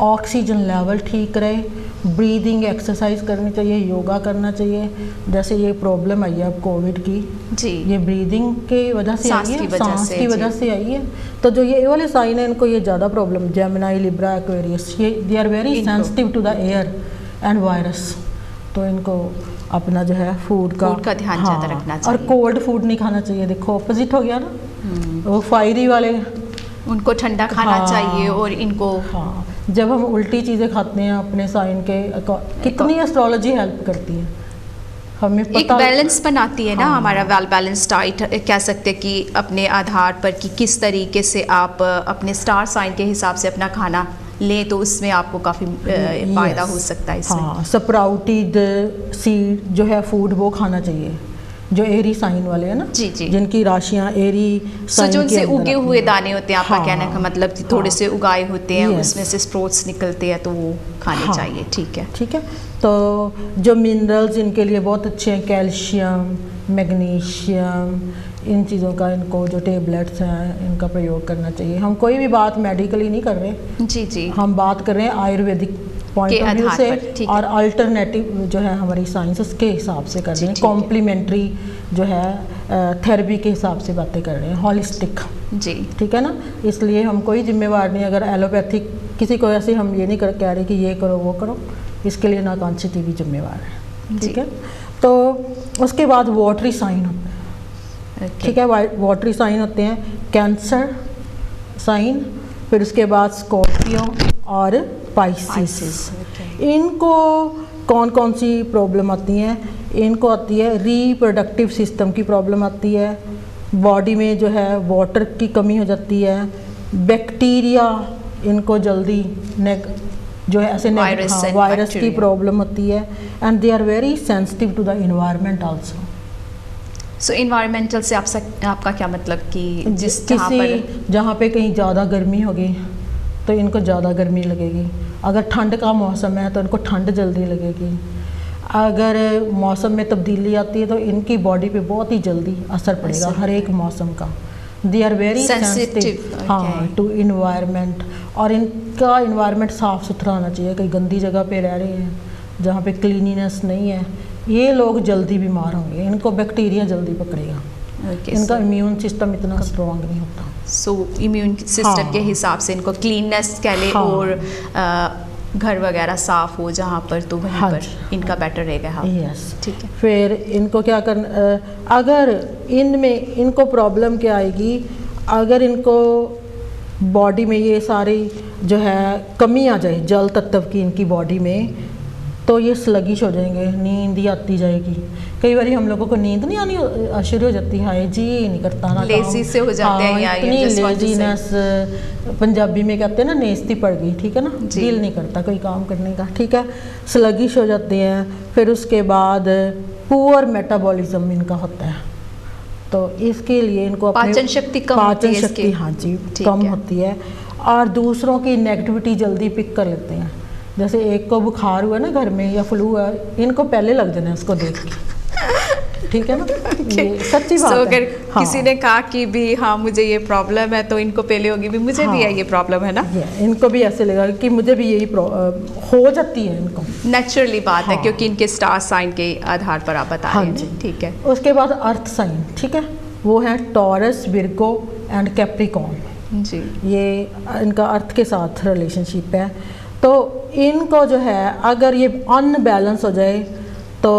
ऑक्सीजन लेवल ठीक रहे। ब्रीदिंग एक्सरसाइज करनी चाहिए, योगा करना चाहिए। जैसे ये प्रॉब्लम आई है अब कोविड की, जी। ये ब्रीदिंग की वजह से सांस आई की है, वजह सांस से, की जी। वजह से आई है। तो जो ये वाले साइन है इनको ये ज़्यादा प्रॉब्लम, जेमिनाई, लिब्रा, एक्वेरियस, ये दे आर वेरी इनको। Sensitive to the air and virus. तो इनको अपना जो है फूड का ध्यान ज़्यादा रखना और चाहिए। कोल्ड फूड नहीं खाना चाहिए। देखो ऑपोजिट हो गया ना, वो फायरी वाले। उनको ठंडा खाना हाँ। चाहिए और इनको हाँ, जब हम उल्टी चीज़ें खाते हैं अपने साइन के कितनी एस्ट्रोलॉजी हेल्प करती है हमें एक पता। बैलेंस बनाती है ना, हाँ। हमारा वेल बैलेंस डाइट कह सकते हैं कि अपने आधार पर कि किस तरीके से आप अपने स्टार साइन के हिसाब से अपना खाना लें, तो उसमें आपको काफ़ी फ़ायदा हो सकता है इसमें। हाँ, स्प्राउटेड सीड जो है फूड वो खाना चाहिए, जो एरी साइन वाले हैं ना, जी, जी। जिनकी राशियाँ एरी सो साइन जो के उनसे अंदर उगे आती हुए हैं। दाने होते हैं, आपका हाँ, कहने का मतलब कि थोड़े हाँ। से उगाए होते हैं, Yes. उसमें से स्प्रोट्स निकलते हैं, तो वो खाने हाँ। चाहिए। ठीक है। ठीक है। तो जो मिनरल्स इनके लिए बहुत अच्छे हैं, कैल्शियम, मैग्नीशियम, इन चीज़ों का इनको जो टेबलेट्स हैं इनका प्रयोग करना चाहिए। हम कोई भी बात मेडिकली नहीं कर रहे, जी, जी। हम बात कर रहे हैं आयुर्वेदिक पॉइंट ऑफ व्यू आधार से, पर, ठीक है। और अल्टरनेटिव जो है हमारी साइंस के हिसाब से कर जी, रहे हैं, ठीक है। कॉम्प्लीमेंट्री जो है थेरेपी के हिसाब से बातें कर रहे हैं, हॉलिस्टिक। जी। ठीक है ना। इसलिए हम कोई जिम्मेवार नहीं, अगर एलोपैथिक किसी को ऐसे हम ये नहीं कह रहे कि ये करो वो करो, इसके लिए नाकांक्षी भी जिम्मेवार है। ठीक जी। है। तो उसके बाद वाटरी साइन होते हैं। Okay. ठीक है। वाटरी साइन होते हैं कैंसर साइन, फिर उसके बाद स्कॉर्पियो और पाइसिस। Pisces, okay. इनको कौन कौन सी प्रॉब्लम आती हैं? इनको आती है रिप्रोडक्टिव सिस्टम की प्रॉब्लम आती है, बॉडी में जो है वाटर की कमी हो जाती है, बैक्टीरिया इनको जल्दी जो है ऐसे Virus and वायरस की bacteria. प्रॉब्लम होती है, and they are very sensitive to the environment also. So environmental से आपका क्या मतलब कि जिस जहाँ पे कहीं ज़्यादा गर्मी होगी तो इनको ज़्यादा गर्मी लगेगी, अगर ठंड का मौसम है तो इनको ठंड जल्दी लगेगी, अगर मौसम में तब्दीली आती है तो इनकी बॉडी पे बहुत ही जल्दी असर पड़ेगा, हर एक मौसम का। They are very Sensitive, sensitive हाँ टू इन्वायरमेंट। और इनका इन्वायरमेंट साफ़ सुथरा होना चाहिए, कहीं गंदी जगह पे रह रहे हैं जहाँ पे क्लीनिनेस नहीं है, ये लोग जल्दी बीमार होंगे, इनको बैक्टीरिया जल्दी पकड़ेगा। इनका इम्यून सिस्टम इतना स्ट्रॉन्ग नहीं होता। सो इम्यून सिस्टम के हिसाब से इनको क्लीननेस कह ले और घर वगैरह साफ हो जहाँ पर, तो वहीं पर इनका बेटर रहेगा। हाँ यस ठीक है। फिर इनको क्या करना, अगर इनमें इनको प्रॉब्लम क्या आएगी, अगर इनको बॉडी में ये सारी जो है कमी आ जाए जल तत्व की इनकी बॉडी में, तो ये स्लगिश हो जाएंगे, नींद ही आती जाएगी। कई बार हम लोगों को नींद नहीं आनी शुरू हो जाती है, जी नहीं करता ना, लेजी से हो जाते हैं या इतनी लेजीनेस, पंजाबी में कहते हैं ना नेस्ती पड़ गई, ठीक है ना, दिल नहीं करता कोई काम करने का, ठीक है, स्लगिश हो जाते हैं। फिर उसके बाद पुअर मेटाबॉलिज्म इनका होता है, तो इसके लिए इनको पाचन शक्ति कम होती है, पाचन शक्ति हाँ जी कम होती है, और दूसरों की नेगेटिविटी जल्दी पिक कर लेते हैं। जैसे एक को बुखार हुआ ना घर में या फ्लू है, इनको पहले लग जाना है उसको देख के, ठीक है ना, ये सच्ची बात है। अगर किसी ने कहा कि भी हाँ मुझे ये प्रॉब्लम है, तो इनको पहले होगी भी मुझे भी है ये प्रॉब्लम है ना, इनको भी ऐसे लगेगा कि मुझे भी यही हो जाती है इनको, नेचुरली बात है, क्योंकि इनके स्टार साइन के आधार पर आप बता रहे हैं। ठीक है। उसके बाद अर्थ साइन, ठीक है, वो है टॉरस, विर्गो एंड कैप्रिकॉर्न जी, ये इनका अर्थ के साथ रिलेशनशिप है। तो इनको जो है अगर ये अनबैलेंस हो जाए तो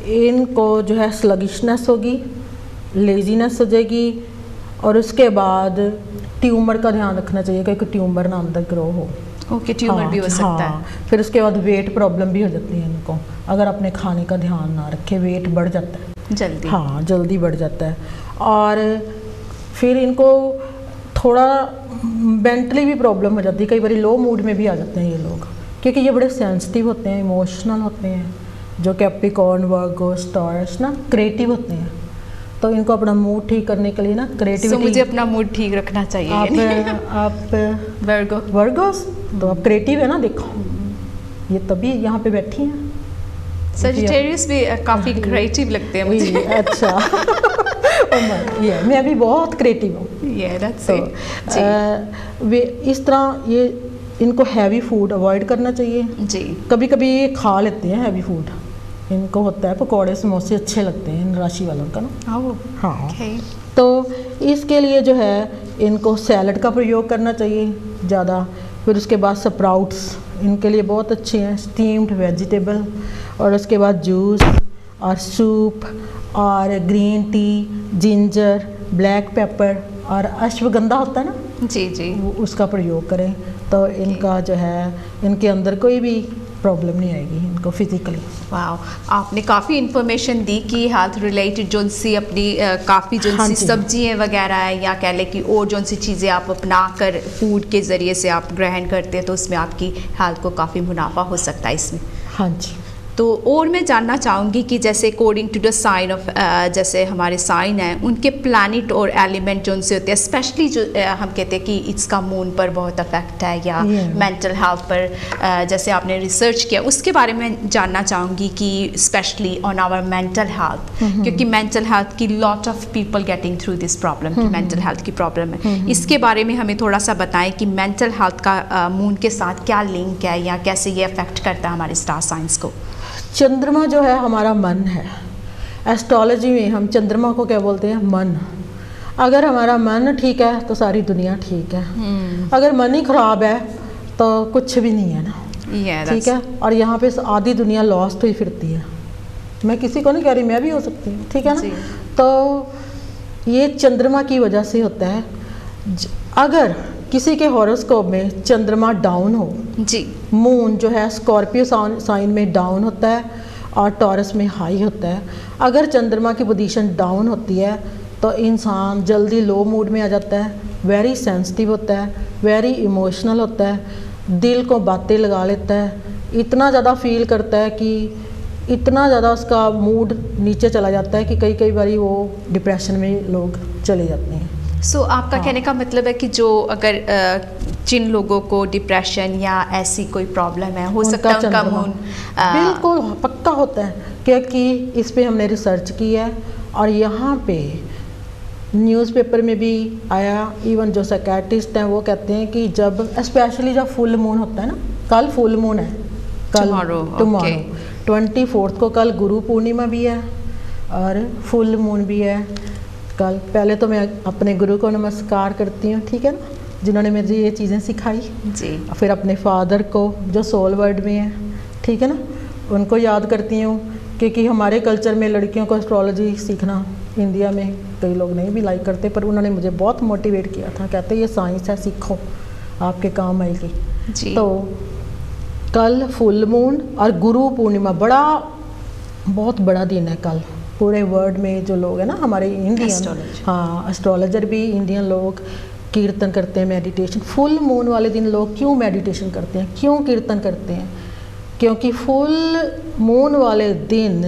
इनको जो है स्लगिशनेस होगी, लेजीनेस हो जाएगी, और उसके बाद ट्यूमर का ध्यान रखना चाहिए, क्योंकि ट्यूमर ना अंदर ग्रो हो। ओके, ट्यूमर भी हो सकता है। फिर उसके बाद वेट प्रॉब्लम भी हो जाती है इनको, अगर अपने खाने का ध्यान ना रखे वेट बढ़ जाता है जल्दी, हाँ जल्दी बढ़ जाता है। और फिर इनको थोड़ा मेंटली भी प्रॉब्लम हो जाती है, कई बार लो मूड में भी आ जाते हैं ये लोग, क्योंकि ये बड़े सेंसिटिव होते हैं, इमोशनल होते हैं। जो कैप्रिकॉर्न, वर्गो, टॉरस ना क्रिएटिव होते हैं, तो इनको अपना मूड ठीक करने के लिए ना क्रिएटिविटी, मुझे अपना मूड ठीक रखना चाहिए। आप वर्गोस, तो आप क्रिएटिव है ना, देखो ये तभी यहाँ पे बैठी हैं। सजिटेरियस भी काफ़ी क्रिएटिव लगते हैं मुझे। अच्छा ये मैं भी बहुत क्रिएटिव हूँ। वे इस तरह ये इनको हैवी फूड अवॉइड करना चाहिए जी। कभी कभी ये खा लेते हैं हैवी फूड, इनको होता है पकौड़े समोसे अच्छे लगते हैं इन राशि वालों का ना। हाँ तो इसके लिए जो है इनको सैलड का प्रयोग करना चाहिए ज़्यादा। फिर उसके बाद स्प्राउट्स इनके लिए बहुत अच्छे हैं, स्टीम्ड वेजिटेबल, और उसके बाद जूस और सूप और green tea, ginger, black pepper और अश्वगंधा होता है ना जी जी, उसका प्रयोग करें, तो इनका जो है इनके अंदर कोई भी प्रॉब्लम नहीं आएगी इनको फिजिकली। वाह, आपने काफ़ी इन्फॉर्मेशन दी कि हेल्थ रिलेटेड जो सी अपनी काफ़ी जो सी सब्जियाँ वगैरह है, या कह लें कि और जो सी चीज़ें आप अपना कर फूड के ज़रिए से आप ग्रहण करते हैं, तो उसमें आपकी हेल्थ को काफ़ी मुनाफा हो सकता है इसमें। हाँ जी। तो और मैं जानना चाहूँगी कि जैसे according to the sign of जैसे हमारे साइन हैं उनके प्लैनेट और एलिमेंट जो उनसे होते हैं, स्पेशली जो हम कहते हैं कि इसका मून पर बहुत अफेक्ट है या मेंटल हेल्थ पर जैसे आपने रिसर्च किया, उसके बारे में जानना चाहूँगी कि specially on our mental health, क्योंकि मेंटल हेल्थ की lot of people getting through this problem, mental health की प्रॉब्लम है, इसके बारे में हमें थोड़ा सा बताएं कि मेंटल हेल्थ का मून के साथ क्या लिंक है या कैसे ये अफेक्ट करता है हमारे स्टार साइंस को। चंद्रमा जो है हमारा मन है, एस्ट्रोलॉजी में हम चंद्रमा को क्या बोलते हैं, मन। अगर हमारा मन ठीक है तो सारी दुनिया ठीक है, अगर मन ही खराब है तो कुछ भी नहीं है ना, ठीक है। और यहाँ पे आधी दुनिया लॉस्ट हुई फिरती है, मैं किसी को नहीं कह रही, मैं भी हो सकती हूँ, ठीक है ना। तो ये चंद्रमा की वजह से होता है। अगर किसी के हॉरोस्कोप में चंद्रमा डाउन हो जी, मून जो है स्कॉर्पियो साइन में डाउन होता है और टॉरस में हाई होता है, अगर चंद्रमा की पोजीशन डाउन होती है तो इंसान जल्दी लो मूड में आ जाता है, वेरी सेंसिटिव होता है, वेरी इमोशनल होता है, दिल को बातें लगा लेता है, इतना ज़्यादा फील करता है कि इतना ज़्यादा उसका मूड नीचे चला जाता है कि कई बार वो डिप्रेशन में लोग चले जाते हैं। सो आपका कहने का मतलब है कि जो अगर जिन लोगों को डिप्रेशन या ऐसी कोई प्रॉब्लम है, हो सकता है उनका मून बिल्कुल पक्का होता है, क्योंकि इस पे हमने रिसर्च की है और यहाँ पे न्यूज़पेपर में भी आया, इवन जो साइकेट्रिस्ट हैं वो कहते हैं कि जब स्पेशली जब फुल मून होता है ना, कल फुल मून है, कल टुमारो 24 को, कल गुरु पूर्णिमा भी है और फुल मून भी है कल। पहले तो मैं अपने गुरु को नमस्कार करती हूँ, ठीक है ना, जिन्होंने मुझे ये चीज़ें सिखाई जी। फिर अपने फादर को जो सोल वर्ल्ड में है, ठीक है ना, उनको याद करती हूँ, क्योंकि हमारे कल्चर में लड़कियों को एस्ट्रोलॉजी सीखना इंडिया में कई लोग नहीं भी लाइक करते, पर उन्होंने मुझे बहुत मोटिवेट किया था, कहते ये साइंस है, सीखो, आपके काम आएगी जी। तो कल फुल मून और गुरु पूर्णिमा, बहुत बड़ा दिन है कल पूरे वर्ल्ड में। जो लोग हैं ना हमारे इंडियन, हाँ एस्ट्रोलॉजर भी, इंडियन लोग कीर्तन करते हैं, मेडिटेशन। फुल मून वाले दिन लोग क्यों मेडिटेशन करते हैं, क्यों कीर्तन करते हैं? क्योंकि फुल मून वाले दिन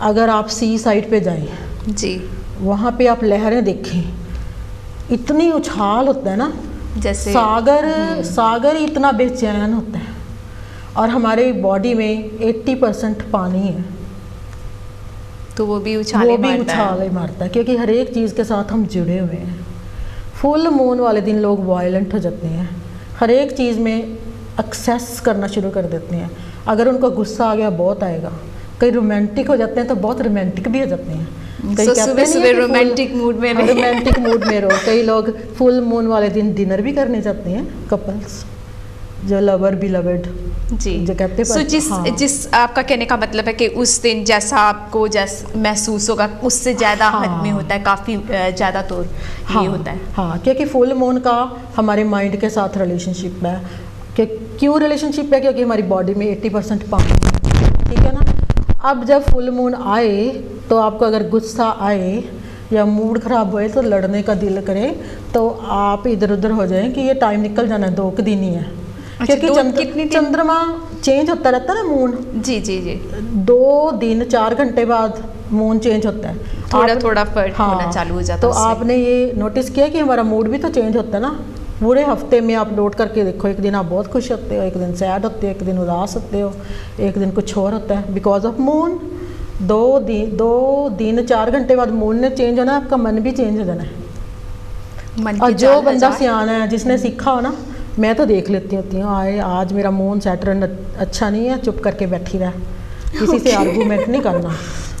अगर आप सी साइड पे जाएं जी, वहाँ पे आप लहरें देखें, इतनी उछाल होता है ना, जैसे सागर ही इतना बेचैन होता है, और हमारे बॉडी में 80% पानी है, तो वो भी उछाले मारता है, क्योंकि हर एक चीज़ के साथ हम जुड़े हुए हैं। फुल मून वाले दिन लोग वायलेंट हो जाते हैं, हर एक चीज़ में एक्सेस करना शुरू कर देते हैं। अगर उनको गुस्सा आ गया बहुत आएगा, कई रोमांटिक हो जाते हैं तो बहुत रोमांटिक भी हो जाते हैं, कई कहते हैं रोमांटिक मूड में रहो। कई लोग फुल मून वाले दिन डिनर भी करने जाते हैं, कपल्स जो लवर भी लवर्ड जी, जो कहते हैं। जिस आपका कहने का मतलब है कि उस दिन जैसा आपको महसूस होगा उससे ज़्यादा हद में होता है, काफ़ी ज़्यादा तो ये होता है। हाँ, क्योंकि फुल मून का हमारे माइंड के साथ रिलेशनशिप है। क्यों रिलेशनशिप है? क्योंकि हमारी बॉडी में 80% पानी है, ठीक है ना। अब जब फुल मून आए तो आपको अगर गुस्सा आए या मूड ख़राब होए तो लड़ने का दिल करे तो आप इधर उधर हो जाएं कि ये टाइम निकल जाना है, 2 दिन ही है। क्योंकि चंद्रमा चेंज होता रहता है ना, मून जी जी जी, 2 दिन 4 घंटे बाद मून चेंज होता है, थोड़ा फर्क होना चालू हो जाता है। तो आपने ये नोटिस किया कि हमारा मूड भी तो चेंज होता है ना। पूरे हफ्ते में आप नोट करके देखो, एक दिन आप बहुत खुश होते हो, एक दिन सैड होते हो, एक दिन उदास होते हो, एक दिन कुछ और होता है, बिकॉज ऑफ मून। 2 दिन 4 घंटे बाद मून ने चेंज होना, आपका मन भी चेंज हो जाना है। और जो बंदा सियाना है, जिसने सीखा हो ना, मैं तो देख लेती होती हूँ, आज मेरा मून सैटर्न अच्छा नहीं है, चुप करके बैठी रह, किसी से आर्गूमेंट नहीं करना।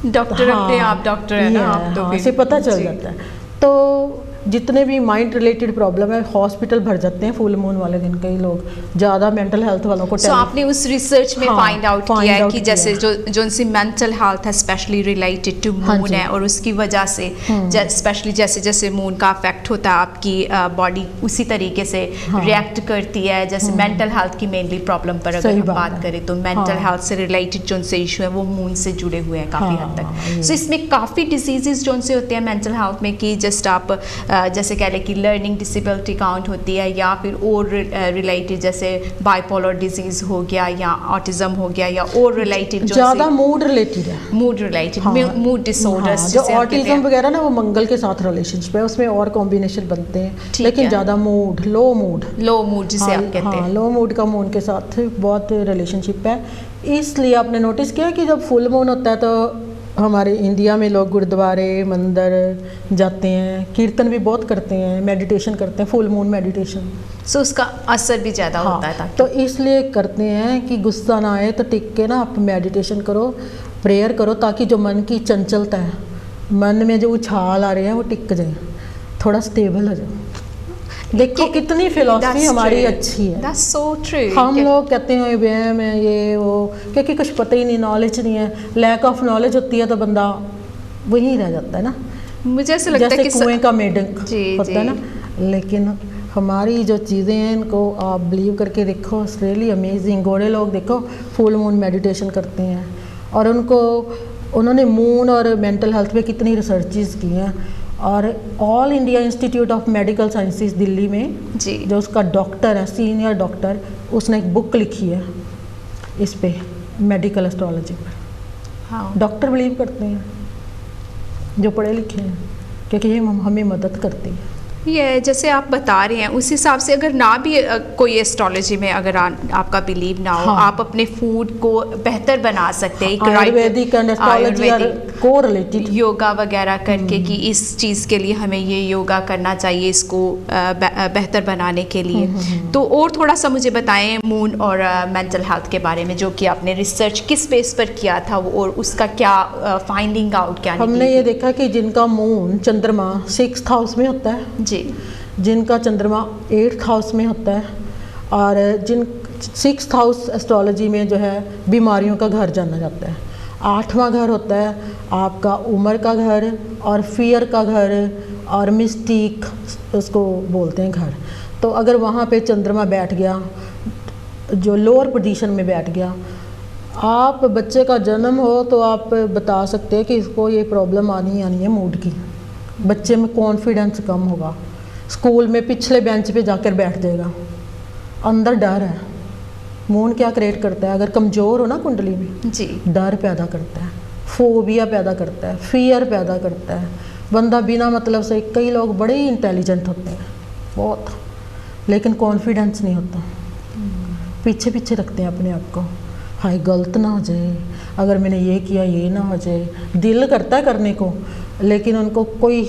डॉक्टर अपने आप डॉक्टर है ना आप, तो इसे पता चल जाता है। तो जितने भी माइंड रिलेटेड प्रॉब्लम है, हॉस्पिटल भर जाते हैं फुल मून वाले दिन। कई लोग ज़्यादा मेंटल हेल्थ वालों को आपने उस रिसर्च में फाइंड आउट किया है कि जैसे जो उनसे मेंटल हेल्थ है स्पेशली रिलेटेड टू मून है, और उसकी वजह से स्पेशली जैसे जैसे मून का अफेक्ट होता है आपकी बॉडी उसी तरीके से रिएक्ट करती है। जैसे मेंटल हेल्थ की मेनली प्रॉब्लम पर अगर हम बात करें तो मेंटल हेल्थ से रिलेटेड जो उनसे इशू है वो मून से जुड़े हुए हैं काफ़ी हद तक। सो इसमें काफ़ी डिजीजेज जो उनसे होते हैं मेंटल हेल्थ में, कि जस्ट आप जैसे कह लें कि लर्निंग डिसेबिलिटी काउंट होती है, या फिर और रिलेटेड जैसे बाइपोलर डिजीज हो गया या ऑटिज्म हो गया, या और रिलेटेड जो ज़्यादा मूड रिलेटेड है, मूड डिसऑर्डर्स। जो ऑटिज्म वगैरह ना वो मंगल के साथ रिलेशनशिप है, उसमें और कॉम्बिनेशन बनते हैं, लेकिन ज़्यादा लो मूड जिसे आप कहते हैं, लो मूड का मून के साथ बहुत रिलेशनशिप है। इसलिए आपने नोटिस किया कि जब फुल मून होता है तो हमारे इंडिया में लोग गुरुद्वारे मंदिर जाते हैं, कीर्तन भी बहुत करते हैं, मेडिटेशन करते हैं, फुल मून मेडिटेशन। सो उसका असर भी ज़्यादा होता है तो इसलिए करते हैं कि गुस्सा ना आए तो टिक के ना आप मेडिटेशन करो, प्रेयर करो, ताकि जो मन की चंचलता है, मन में जो उछाल आ रहे हैं वो टिक जाए, थोड़ा स्टेबल हो जाए। देखो कितनी फिलॉसफी हमारी अच्छी है। That's so true. हम लोग कहते हैं व्यायाम है ये वो, क्योंकि कुछ पता ही नहीं, नॉलेज नहीं है, लैक ऑफ नॉलेज होती है तो बंदा वहीं रह जाता है ना। मुझे ऐसा लगता है कि कुएं का मेढक होता है ना। लेकिन हमारी जो चीज़ें हैं इनको आप बिलीव करके देखो, इट्स रियली अमेजिंग। गोरे लोग देखो फुल मून मेडिटेशन करते हैं, और उन्होंने मून और मेंटल हेल्थ पे कितनी रिसर्चेस की हैं। और all India institute of medical sciences Delhi में जी, जो उसका डॉक्टर है, सीनियर डॉक्टर, उसने एक बुक लिखी है इस पे, मेडिकल एस्ट्रोलॉजी पे। हाँ, डॉक्टर बिलीव करते हैं जो पढ़े लिखे हैं, क्योंकि ये हमें मदद करती है। ये जैसे आप बता रहे हैं उस हिसाब से अगर ना भी कोई एस्ट्रोलॉजी में अगर आपका बिलीव ना हो, हाँ। आप अपने फूड को बेहतर बना सकते हैं, आयुर्वेदिक एंड एस्ट्रोलॉजी आर को रिलेटेड, योगा वगैरह करके कि इस चीज़ के लिए हमें ये योगा करना चाहिए इसको बेहतर बनाने के लिए। तो और थोड़ा सा मुझे बताएं मून और मेंटल हेल्थ के बारे में, जो कि आपने रिसर्च किस बेस पर किया था और उसका क्या फाइंडिंग आउट क्या हमने निकली? ये देखा कि जिनका मून चंद्रमा 6th हाउस में होता है, जी, जिनका चंद्रमा 8th हाउस में होता है, और जिन 6th हाउस एस्ट्रोलॉजी में जो है बीमारियों का घर जाना जाता है। 8वां घर होता है आपका उम्र का घर और फियर का घर और मिस्टीक उसको बोलते हैं घर। तो अगर वहाँ पे चंद्रमा बैठ गया, जो लोअर पोजीशन में बैठ गया, आप बच्चे का जन्म हो तो आप बता सकते हैं कि इसको ये प्रॉब्लम आनी है मूड की। बच्चे में कॉन्फिडेंस कम होगा, स्कूल में पिछले बेंच पे जाकर बैठ जाएगा, अंदर डर है। मून क्या क्रिएट करता है, अगर कमज़ोर हो ना कुंडली में, जी, डर पैदा करता है, फोबिया पैदा करता है, फियर पैदा करता है। बंदा बिना मतलब से, कई लोग बड़े ही इंटेलिजेंट होते हैं बहुत, लेकिन कॉन्फिडेंस नहीं होता, पीछे पीछे रखते हैं अपने आप को, हाय गलत ना हो जाए, अगर मैंने ये किया ये ना हो जाए। दिल करता है करने को, लेकिन उनको कोई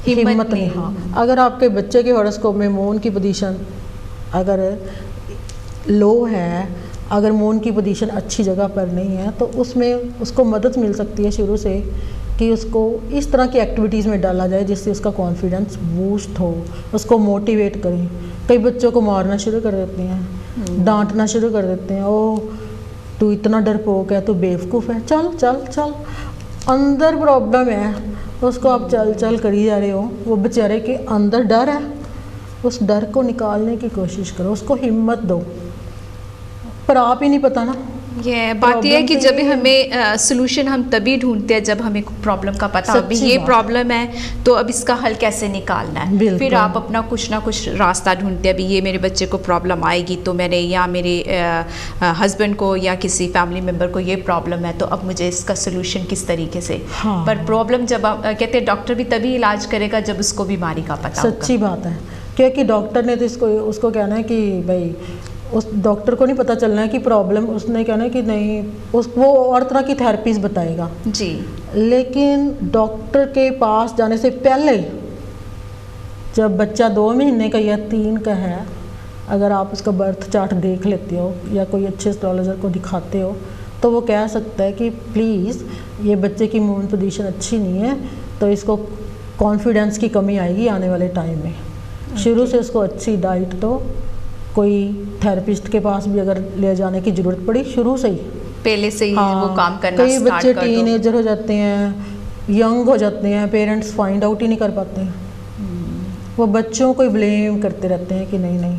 हिम्मत नहीं। हाँ, अगर आपके बच्चे के हॉरोस्कोप में मून की पोजीशन अगर लो है, अगर मून की पोजीशन अच्छी जगह पर नहीं है, तो उसमें उसको मदद मिल सकती है शुरू से कि उसको इस तरह की एक्टिविटीज़ में डाला जाए जिससे उसका कॉन्फिडेंस बूस्ट हो, उसको मोटिवेट करें। कई बच्चों को मारना शुरू कर देते हैं, डांटना शुरू कर देते हैं, ओ तू इतना डरपोक है, तू बेवकूफ़ है, चल चल चल, अंदर प्रॉब्लम है, उसको आप चल चल करी जा रहे हो। वो बेचारे के अंदर डर है, उस डर को निकालने की कोशिश करो, उसको हिम्मत दो। पर आप ही नहीं पता ना, ये बात यह है कि जब हमें सोल्यूशन हम तभी ढूंढते हैं जब हमें प्रॉब्लम का पता हो, अभी ये प्रॉब्लम है तो अब इसका हल कैसे निकालना है, फिर आप अपना कुछ ना कुछ रास्ता ढूंढते हैं। अभी ये मेरे बच्चे को प्रॉब्लम आएगी तो मैंने, या मेरे हस्बैंड को या किसी फैमिली मेम्बर को ये प्रॉब्लम है, तो अब मुझे इसका सोल्यूशन किस तरीके से। हाँ। पर प्रॉब्लम जब कहते हैं डॉक्टर भी तभी इलाज करेगा जब उसको बीमारी का पता होगा। सच्ची बात है, क्योंकि डॉक्टर ने तो उसको कहना है कि भाई, उस डॉक्टर को नहीं पता चलना है कि प्रॉब्लम, उसने कहना है कि नहीं, वो और तरह की थेरेपीज बताएगा जी। लेकिन डॉक्टर के पास जाने से पहले, जब बच्चा 2 महीने का या 3 का है, अगर आप उसका बर्थ चार्ट देख लेते हो या कोई अच्छे एस्ट्रोलॉजर को दिखाते हो, तो वो कह सकता है कि प्लीज़ ये बच्चे की मून पोजीशन अच्छी नहीं है, तो इसको कॉन्फिडेंस की कमी आएगी आने वाले टाइम में। शुरू से उसको अच्छी डाइट दो, कोई थेरेपिस्ट के पास भी अगर ले जाने की ज़रूरत पड़ी, शुरू से ही, पहले से ही हाँ, वो काम करना कई स्टार्ट बच्चे कर दो। टीनेजर हो जाते हैं, यंग हो जाते हैं, पेरेंट्स फाइंड आउट ही नहीं कर पाते हैं। वो बच्चों को ही ब्लेम करते रहते हैं कि नहीं नहीं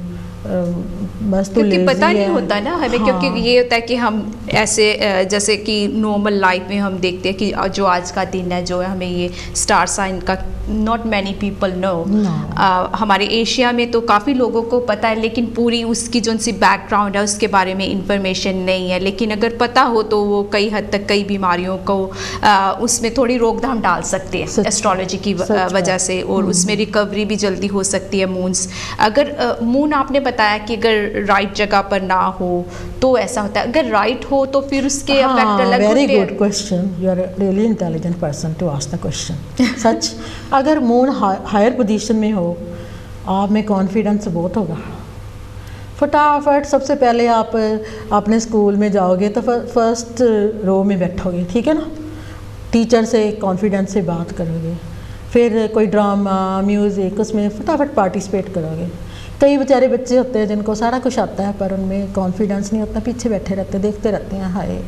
बस तो क्योंकि पता नहीं है। होता ना हमें। हाँ। क्योंकि ये होता है कि हम ऐसे जैसे कि नॉर्मल लाइफ में हम देखते हैं कि जो आज का दिन है जो है, हमें ये स्टार साइन का नॉट मैनी पीपल नो। हमारे एशिया में तो काफ़ी लोगों को पता है, लेकिन पूरी उसकी जो सी बैकग्राउंड है उसके बारे में इंफॉर्मेशन नहीं है। लेकिन अगर पता हो तो वो कई हद तक कई बीमारियों को उसमें थोड़ी रोकथाम डाल सकते हैं एस्ट्रोलॉजी की वजह से, और उसमें रिकवरी भी जल्दी हो सकती है। मून्स, अगर मून आपने बताया कि अगर राइट जगह पर ना हो तो ऐसा होता है, अगर राइट हो तो फिर उसके इफेक्ट अलग होते हैं। Very good question, you are really intelligent person to ask the question. सच, अगर मून हायर पोजीशन में हो, आप में कॉन्फिडेंस बहुत होगा। फटाफट सबसे पहले आप अपने स्कूल में जाओगे तो फर्स्ट रो में बैठोगे, ठीक है ना, टीचर से कॉन्फिडेंस से बात करोगे, फिर कोई ड्रामा म्यूज़िक उसमें फटाफट पार्टिसिपेट करोगे। कई बेचारे बच्चे होते हैं जिनको सारा कुछ आता है पर उनमें कॉन्फिडेंस नहीं होता, पीछे बैठे रहते, देखते रहते हैं, हाय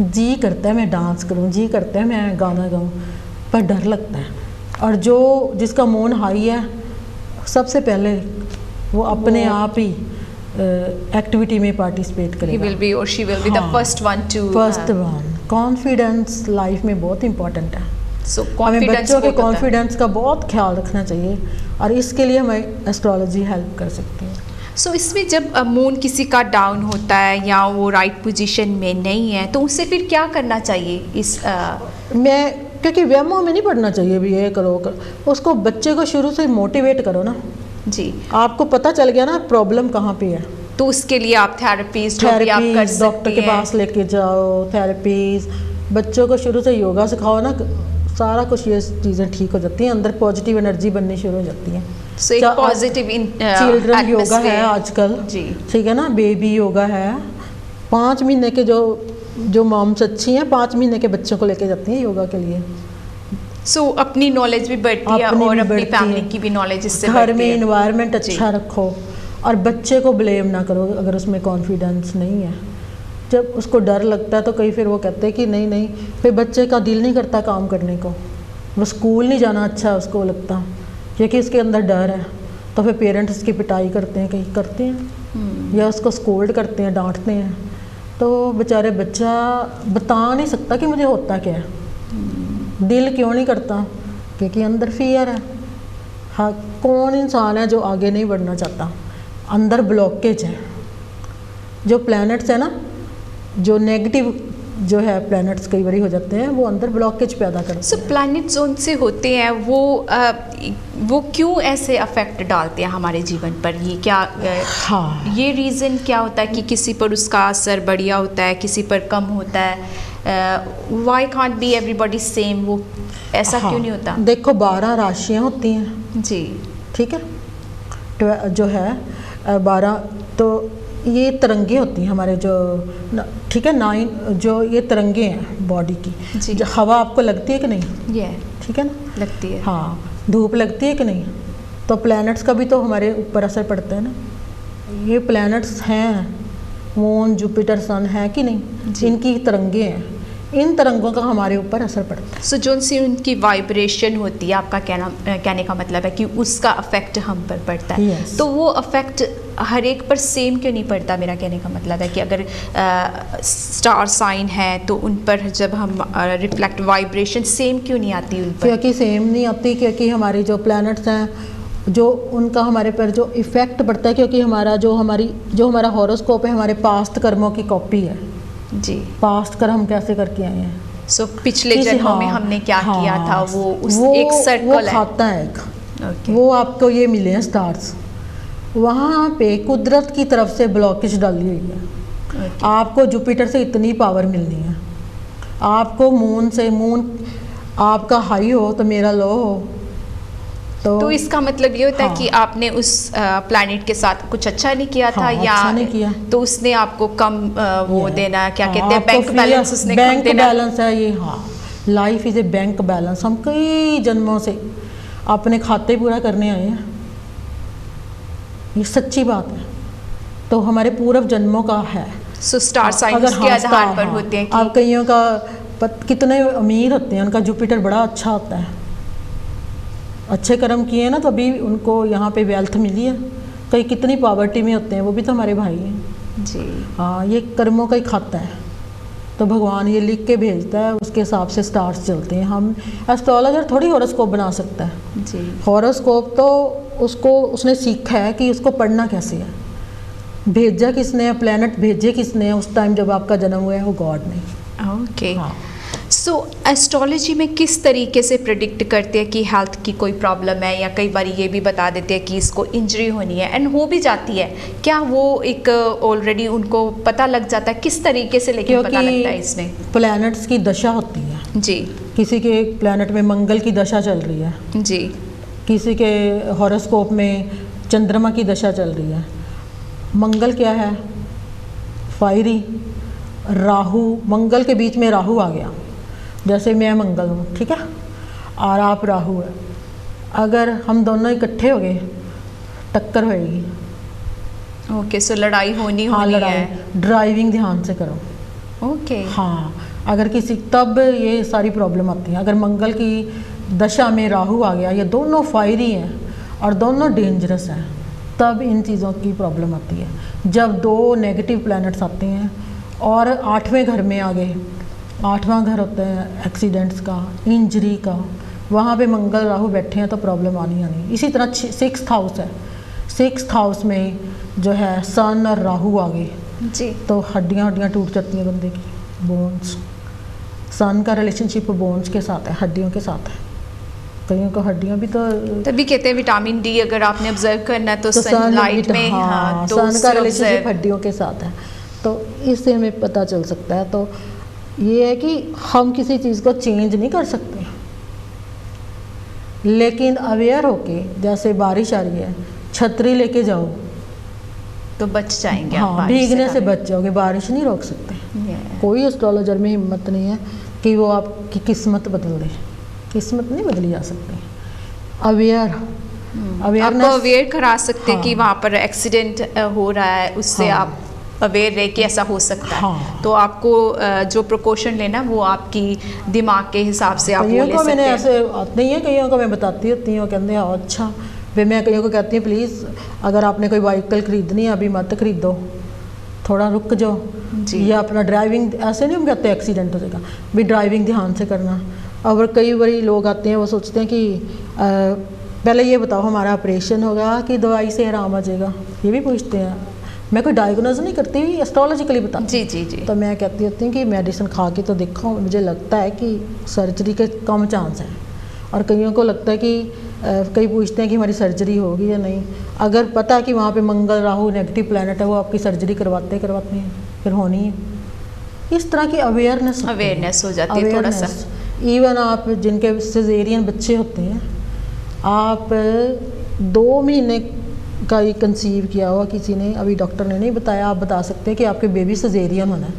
जी करता है मैं डांस करूं, जी करता है मैं गाना गाऊं, पर डर लगता है। और जिसका मून हाई है, सबसे पहले वो अपने आप ही एक्टिविटी में पार्टिसिपेट करेगा। He will be or she will be the first one to first one. Confidence life में बहुत इंपॉर्टेंट है। So, हमें बच्चों के कॉन्फिडेंस का बहुत ख्याल रखना चाहिए और इसके लिए हमें एस्ट्रोलॉजी हेल्प कर सकती है। सो इसमें जब मून किसी का डाउन होता है या वो राइट पोजीशन में नहीं है तो उससे फिर क्या करना चाहिए? मैं क्योंकि वहमों में नहीं पढ़ना चाहिए भी ये करो, उसको बच्चे को शुरू से मोटिवेट करो ना जी। आपको पता चल गया ना प्रॉब्लम कहाँ पे है, तो उसके लिए आप थेरेपीज जो भी आप कर सकते डॉक्टर के पास लेके जाओ, थेरेपीज, बच्चों को शुरू से योगा सिखाओ ना, सारा कुछ ये चीज़ें ठीक हो जाती हैं, अंदर पॉजिटिव एनर्जी बननी शुरू हो जाती है। एक पॉजिटिव चिल्ड्रन योगा है आजकल जी, ठीक है ना, बेबी योगा है, 5 महीने के जो मॉम्स अच्छी हैं 5 महीने के बच्चों को लेके जाती हैं योगा के लिए। अपनी नॉलेज भी बढ़ती है और अपनी फैमिली की भी नॉलेज इससे घर में इन्वायरमेंट अच्छा रखो और बच्चे को ब्लेम ना करो अगर उसमें कॉन्फिडेंस नहीं है। जब उसको डर लगता है तो कई फिर वो कहते हैं कि नहीं, फिर बच्चे का दिल नहीं करता काम करने को, वो स्कूल नहीं जाना अच्छा उसको लगता क्योंकि उसके अंदर डर है, तो फिर पेरेंट्स उसकी पिटाई करते हैं, कहीं करते हैं या उसको स्कोल्ड करते हैं, डांटते हैं, तो बेचारे बच्चा बता नहीं सकता कि मुझे होता क्या है। दिल क्यों नहीं करता? क्योंकि अंदर फियर है। हाँ, कौन इंसान है जो आगे नहीं बढ़ना चाहता? अंदर ब्लॉकेज है। जो प्लैनेट्स है ना, जो नेगेटिव जो है प्लैनेट्स कई बार हो जाते हैं, वो अंदर ब्लॉकेज पैदा करते हैं। प्लैनेट जोन से होते हैं वो क्यों ऐसे अफेक्ट डालते हैं हमारे जीवन पर? ये क्या हाँ, ये रीज़न क्या होता है कि किसी पर उसका असर बढ़िया होता है, किसी पर कम होता है? Why can't be everybody same? वो ऐसा क्यों नहीं होता? देखो 12 राशियाँ होती हैं जी, ठीक है, जो है 12, तो ये तरंगे होती हैं हमारे जो ठीक है 9 जो ये तरंगे हैं बॉडी की। जो हवा आपको लगती है कि नहीं? ये ठीक है ना, लगती है। हाँ, धूप लगती है कि नहीं? तो प्लैनेट्स का भी तो हमारे ऊपर असर पड़ता है ना। ये प्लैनेट्स हैं, मून, जुपिटर, सन है कि नहीं, इनकी तरंगे हैं, इन तरंगों का हमारे ऊपर असर पड़ता है। सो जो सी उनकी वाइब्रेशन होती है, आपका कहने का मतलब है कि उसका अफेक्ट हम पर पड़ता है। Yes. तो वो अफेक्ट हर एक पर सेम क्यों नहीं पड़ता? मेरा कहने का मतलब है कि अगर स्टार साइन है तो उन पर जब हम रिफ्लेक्ट वाइब्रेशन सेम क्यों नहीं आती उन पर? क्योंकि सेम नहीं आती, क्योंकि हमारे जो प्लैनेट्स हैं जो उनका हमारे पर जो इफ़ेक्ट पड़ता है, क्योंकि जो हमारा हॉरोस्कोप है हमारे पास्ट कर्मों की कॉपी है जी। पास्ट कर्म कैसे करके आए हैं। सो पिछले जन्मों में हमने क्या किया था, वो एक सर्कल खाता है वो आपको ये मिले हैं स्टार्स, वहाँ पे कुदरत की तरफ से ब्लॉकेज डाली हुई है। आपको जुपिटर से इतनी पावर मिलनी है, आपको मून आपका हाई हो तो मेरा लो हो, तो इसका मतलब ये होता है कि आपने उस प्लैनेट के साथ कुछ अच्छा नहीं किया था, या अच्छा नहीं किया, तो उसने आपको कम वो देना, क्या कहते हैं, बैंक बैलेंस उसने बैंक कम देना। बैलेंस है ये। हाँ, life is a bank balance. हम कई जन्मों से अपने खाते पूरा करने आए हैं, ये सच्ची बात है। तो हमारे पूर्व जन्मों का है। सो स्टार साइंस के आधार पर होते हैं कि आप कईयों का कितने अमीर होते हैं, उनका जुपिटर बड़ा अच्छा होता है, अच्छे कर्म किए ना, तो अभी उनको यहाँ पे वेल्थ मिली है। कई कितनी पॉवर्टी में होते हैं, वो भी तो हमारे भाई हैं जी। हाँ, ये कर्मों का ही खाता है, तो भगवान ये लिख के भेजता है, उसके हिसाब से स्टार्स चलते हैं। हम एस्ट्रोलॉजर थोड़ी हॉरोस्कोप बना सकता है जी। हॉरोस्कोप तो उसने सीखा है कि उसको पढ़ना कैसे है, भेजा किसने है, प्लैनेट भेजे किसने है उस टाइम जब आपका जन्म हुआ है, वो गॉड ने। ओके। हाँ। सो एस्ट्रोलॉजी में किस तरीके से प्रिडिक्ट करते हैं कि हेल्थ की कोई प्रॉब्लम है, या कई बार ये भी बता देते हैं कि इसको इंजरी होनी है एंड हो भी जाती है? क्या वो एक ऑलरेडी उनको पता लग जाता है? किस तरीके से लेकिन पता लगता है इसमें? प्लैनेट्स की दशा होती है जी। किसी के प्लैनेट में मंगल की दशा चल रही है जी, किसी के हॉरोस्कोप में चंद्रमा की दशा चल रही है। मंगल क्या है? फायरी। राहु, मंगल के बीच में राहु आ गया, जैसे मैं मंगल हूँ, ठीक है, और आप राहु है, अगर हम दोनों इकट्ठे हो गए टक्कर होएगी। ओके। सो लड़ाई होनी है। ड्राइविंग ध्यान से करो। ओके। हाँ, अगर किसी तब ये सारी प्रॉब्लम आती है। अगर मंगल की दशा में राहु आ गया, ये दोनों फायरी हैं और दोनों डेंजरस हैं, तब इन चीज़ों की प्रॉब्लम आती है। जब 2 नेगेटिव प्लैनेट्स आते हैं और 8वें घर में आ गए, 8वां घर होता है एक्सीडेंट्स का, इंजरी का, वहाँ पे मंगल राहु बैठे हैं तो प्रॉब्लम आनी। इसी तरह 6th हाउस है, 6th हाउस में जो है सन और राहु आ गए जी, तो हड्डियाँ टूट जाती हैं बंदे की, बोन्स। सन का रिलेशनशिप बोन्स के साथ है, हड्डियों के साथ है। कईयों को हड्डियां भी तो तभी कहते हैं विटामिन डी अगर आपने ऑब्जर्व करना है तो सन सनलाइट में, हाँ, तो सन का उससे रिलेशनशिप observe- हड्डियों के साथ है, तो इससे हमें पता चल सकता है। तो ये है कि हम किसी चीज़ को चेंज नहीं कर सकते, लेकिन अवेयर होके, जैसे बारिश आ रही है, छतरी लेके जाओ तो बच जाएंगे आप हाँ, बारिश भीगने से काफी। बच जाओगे, बारिश नहीं रोक सकते। Yeah. कोई एस्ट्रोलॉजर में हिम्मत नहीं है कि वो आपकी किस्मत बदल दे, किस्मत नहीं बदली जा सकती। अवेयर आपको अवेयरनेस अवेयर करा सकते हैं हाँ। कि वहाँ पर एक्सीडेंट हो रहा है, उससे हाँ। आप अवेयर रहे कि ऐसा हो सकता है। हाँ। तो आपको जो प्रिकॉशन लेना वो आपकी दिमाग के हिसाब से आप वो कईयों ले को सकते मैंने हैं। ऐसे आते नहीं है, कईयों को मैं बताती होती हूँ, कहते हैं अच्छा। फिर मैं कईयों को कहती हूँ प्लीज़ अगर आपने कोई व्हीकल खरीदनी है अभी मत खरीदो, थोड़ा रुक जाओ जी। या अपना ड्राइविंग, ऐसे नहीं हम कहते एक्सीडेंट हो जाएगा, भी ड्राइविंग ध्यान से करना। और कई बारी लोग आते हैं वो सोचते हैं कि पहले ये बताओ हमारा ऑपरेशन होगा कि दवाई से आराम आ जाएगा, ये भी पूछते हैं। मैं कोई डायग्नोज नहीं करती, एस्ट्रोलॉजिकली बताती जी जी जी। तो मैं कहती होती हूँ कि मेडिसिन खा के तो देखो, मुझे लगता है कि सर्जरी के कम चांस हैं। और कईयों को लगता है कि कई पूछते हैं कि हमारी सर्जरी होगी या नहीं। अगर पता है कि वहाँ पे मंगल राहु नेगेटिव प्लैनेट है, वो आपकी सर्जरी करवाते हैं, फिर होनी है। इस तरह की अवेयरनेस हो जाती है थोड़ा सा। इवन आप जिनके सिजेरियन बच्चे होते हैं, आप 2 महीने का ही कंसीव किया हुआ किसी ने, अभी डॉक्टर ने नहीं बताया, आप बता सकते हैं कि आपके बेबी सिजेरियन होना है।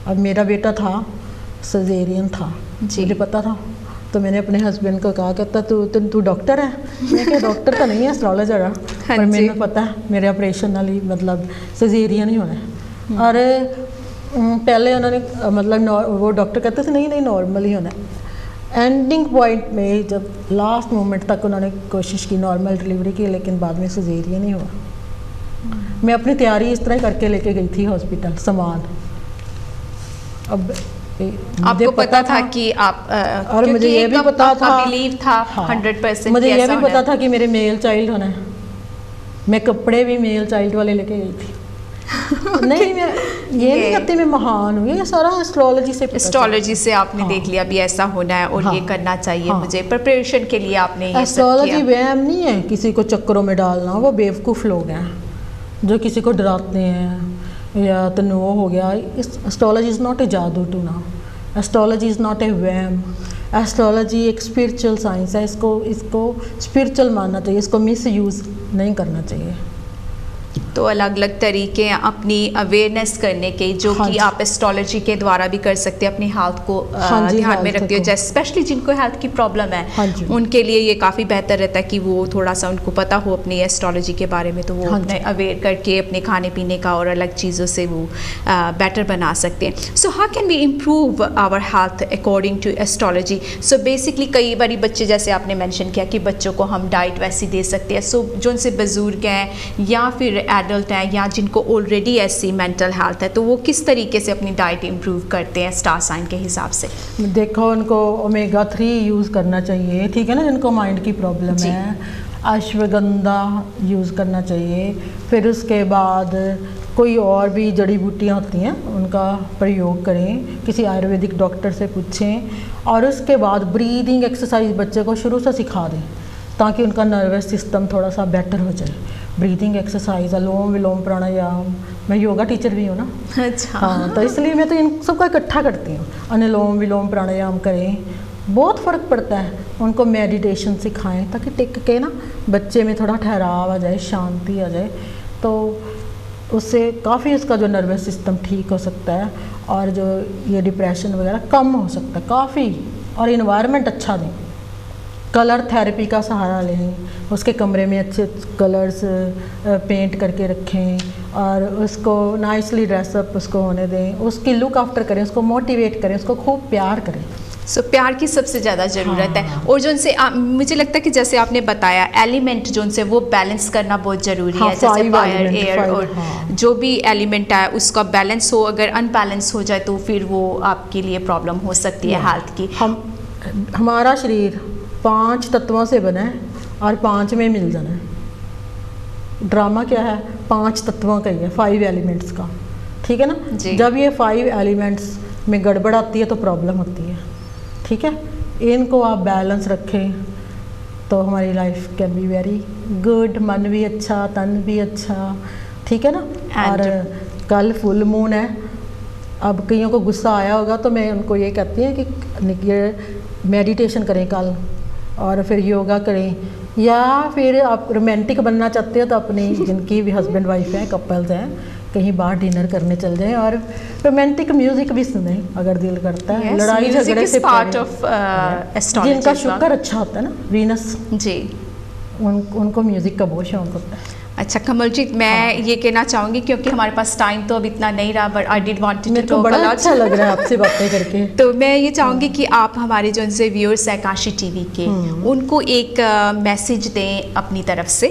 अब मेरा बेटा था सिजेरियन था, मुझे पता था, तो मैंने अपने हस्बैंड को कहा, कहता तू डॉक्टर है? मैं कहा डॉक्टर तो नहीं है, एस्ट्रोलॉजर है, पर मैंने पता है मेरे ऑपरेशनली मतलब सिजेरियन ही होना है। और पहले उन्होंने मतलब वो डॉक्टर कहते थे नहीं नॉर्मल ही होना है। एंडिंग पॉइंट में जब लास्ट मोमेंट तक उन्होंने कोशिश की नॉर्मल डिलीवरी की, लेकिन बाद में सिजेरियन ही हुआ। मैं अपनी तैयारी इस तरह करके लेके गई थी हॉस्पिटल सामान। अब आपको पता था कि आप और मुझे ये भी पता था, बिलीव था 100%, मुझे ये भी पता था कि मेरे मेल चाइल्ड होना है। मैं कपड़े भी मेल चाइल्ड वाले लेके गई थी। नहीं, मैं ये नहीं कहती मैं महान हूँ, ये सारा एस्ट्रोलॉजी से आपने देख लिया भी ऐसा होना है और ये करना चाहिए मुझे, प्रिपरेशन के लिए आपने ये एस्ट्रोलॉजी वहम नहीं है किसी को चक्करों में डालना। वो बेवकूफ़ लोग हैं जो किसी को डराते हैं या तनु हो गया। एस्ट्रोलॉजी इज़ नॉट ए जादू टू ना, एस्ट्रोलॉजी इज़ नॉट ए वहम। एस्ट्रोलॉजी एक स्पिरिचुअल साइंस है, इसको स्पिरिचुअल मानना चाहिए, इसको मिस यूज़ नहीं करना चाहिए। तो अलग अलग तरीके हैं अपनी अवेयरनेस करने के, जो कि आप एस्ट्रोलॉजी के द्वारा भी कर सकते हैं अपनी हेल्थ को ध्यान में रखते हो। जैसे स्पेशली जिनको हेल्थ की प्रॉब्लम है उनके लिए ये काफ़ी बेहतर रहता है कि वो थोड़ा सा उनको पता हो अपनी एस्ट्रोलॉजी के बारे में, तो वो अपने अवेयर करके अपने खाने पीने का और अलग चीज़ों से वो बेटर बना सकते हैं। So how can we improve our health according to astrology? So basically कई बार बच्चे, जैसे आपने मैंशन किया कि बच्चों को हम डाइट वैसी दे सकते हैं, सो जो उनसे बुजुर्ग हैं या फिर एडल्ट हैं या जिनको ऑलरेडी ऐसी मेंटल हेल्थ है, तो वो किस तरीके से अपनी डाइट इंप्रूव करते हैं स्टार साइन के हिसाब से? देखो, उनको ओमेगा 3 यूज़ करना चाहिए, ठीक है ना, जिनको माइंड की प्रॉब्लम है। अश्वगंधा यूज़ करना चाहिए। फिर उसके बाद कोई और भी जड़ी बूटियाँ होती हैं उनका प्रयोग करें, किसी आयुर्वेदिक डॉक्टर से पूछें। और उसके बाद ब्रीदिंग एक्सरसाइज बच्चे को शुरू से सिखा दें ताकि उनका नर्वस सिस्टम थोड़ा सा बेटर हो जाए। ब्रीदिंग एक्सरसाइज, अनुलोम विलोम प्राणायाम, मैं योगा टीचर भी हूँ ना। अच्छा। हाँ, तो इसलिए मैं तो इन सबका इकट्ठा करती हूँ। अनुलोम विलोम प्राणायाम करें, बहुत फ़र्क पड़ता है। उनको मेडिटेशन सिखाएं ताकि टिक के ना बच्चे में थोड़ा ठहराव आ जाए, शांति आ जाए, तो उससे काफ़ी उसका जो नर्वस सिस्टम ठीक हो सकता है और जो ये डिप्रेशन वगैरह कम हो सकता है काफ़ी। और इन्वायरमेंट अच्छा दें, कलर थेरेपी का सहारा लें, उसके कमरे में अच्छे कलर्स पेंट करके रखें और उसको नाइसली ड्रेसअप उसको होने दें, उसकी लुक आफ्टर करें, उसको मोटिवेट करें, उसको खूब प्यार करें। सो प्यार की सबसे ज़्यादा ज़रूरत है। और जो उनसे मुझे लगता है कि जैसे आपने बताया एलिमेंट जो उनसे वो बैलेंस करना बहुत ज़रूरी है। जैसे फायर, एयर और जो भी एलिमेंट है उसका बैलेंस हो, अगर अनबैलेंस हो जाए तो फिर वो आपके लिए प्रॉब्लम हो सकती है हेल्थ की। हमारा शरीर 5 तत्वों से बना है और 5 में मिल जाना है। ड्रामा क्या है? 5 तत्वों का ही है, 5 एलिमेंट्स का, ठीक है ना। जब ये 5 एलिमेंट्स में गड़बड़ आती है तो प्रॉब्लम होती है, ठीक है। इनको आप बैलेंस रखें तो हमारी life can be very good, मन भी अच्छा, तन भी अच्छा, ठीक है ना। और कल फुल मून है, अब कईयों को गुस्सा आया होगा तो मैं उनको ये कहती हूँ कि ये मेडिटेशन करें कल, और फिर योगा करें, या फिर आप रोमांटिक बनना चाहते हो तो अपनी जिनकी भी हस्बैंड वाइफ हैं, कपल्स हैं, कहीं बाहर डिनर करने चल जाएं और रोमांटिक म्यूजिक भी सुने अगर दिल करता है। Yes, लड़ाई music झगड़े is से part of, astrology जिनका as well. शुक्र अच्छा होता है ना, वीनस, जी। उनको म्यूजिक का बहुत शौक होता है। अच्छा कमलजीत, मैं ये कहना चाहूँगी क्योंकि हमारे पास टाइम तो अब इतना नहीं रहा, but I did want to मेरे को टॉक बड़ा अ अच्छा लग रहा है आपसे बातें करके। तो मैं ये चाहूँगी कि आप हमारे जो उनसे व्यूअर्स हैं काशी टीवी के, उनको एक मैसेज दें अपनी तरफ से।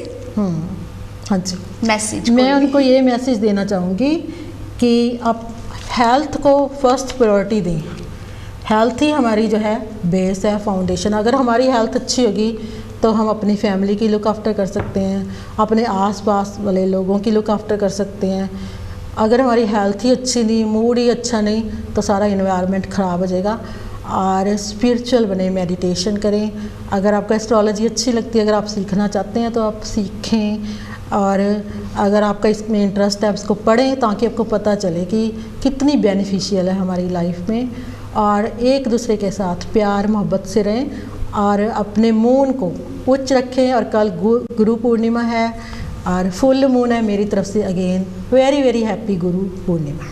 हाँ जी, मैसेज मैं उनको ये मैसेज देना चाहूँगी कि आप हेल्थ को फर्स्ट प्रायोरिटी दें। हेल्थ ही हमारी जो है बेस है, फाउंडेशन। अगर हमारी हेल्थ अच्छी होगी तो हम अपनी फैमिली की लुक आफ्टर कर सकते हैं, अपने आसपास वाले लोगों की लुक आफ्टर कर सकते हैं। अगर हमारी हेल्थ ही अच्छी नहीं, मूड ही अच्छा नहीं, तो सारा इन्वायरमेंट ख़राब हो जाएगा। और स्पिरिचुअल बने, मेडिटेशन करें। अगर आपको एस्ट्रोलॉजी अच्छी लगती है, अगर आप सीखना चाहते हैं तो आप सीखें, और अगर आपका इसमें इंटरेस्ट है उसको पढ़ें ताकि आपको पता चले कि कितनी बेनिफिशियल है हमारी लाइफ में। और एक दूसरे के साथ प्यार मोहब्बत से रहें और अपने मून को उच्च रखें। और कल गुरु पूर्णिमा है और फुल मून है। मेरी तरफ से again very very happy Guru Purnima.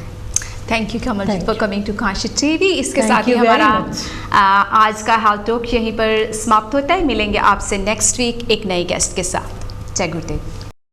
Thank you Kamaljeet for coming to Kashi TV. इसके साथ ही you very हमारा आज का हाल टॉक यहीं पर समाप्त होता है। मिलेंगे आपसे नेक्स्ट वीक एक नए गेस्ट के साथ। जय गुरुदेव।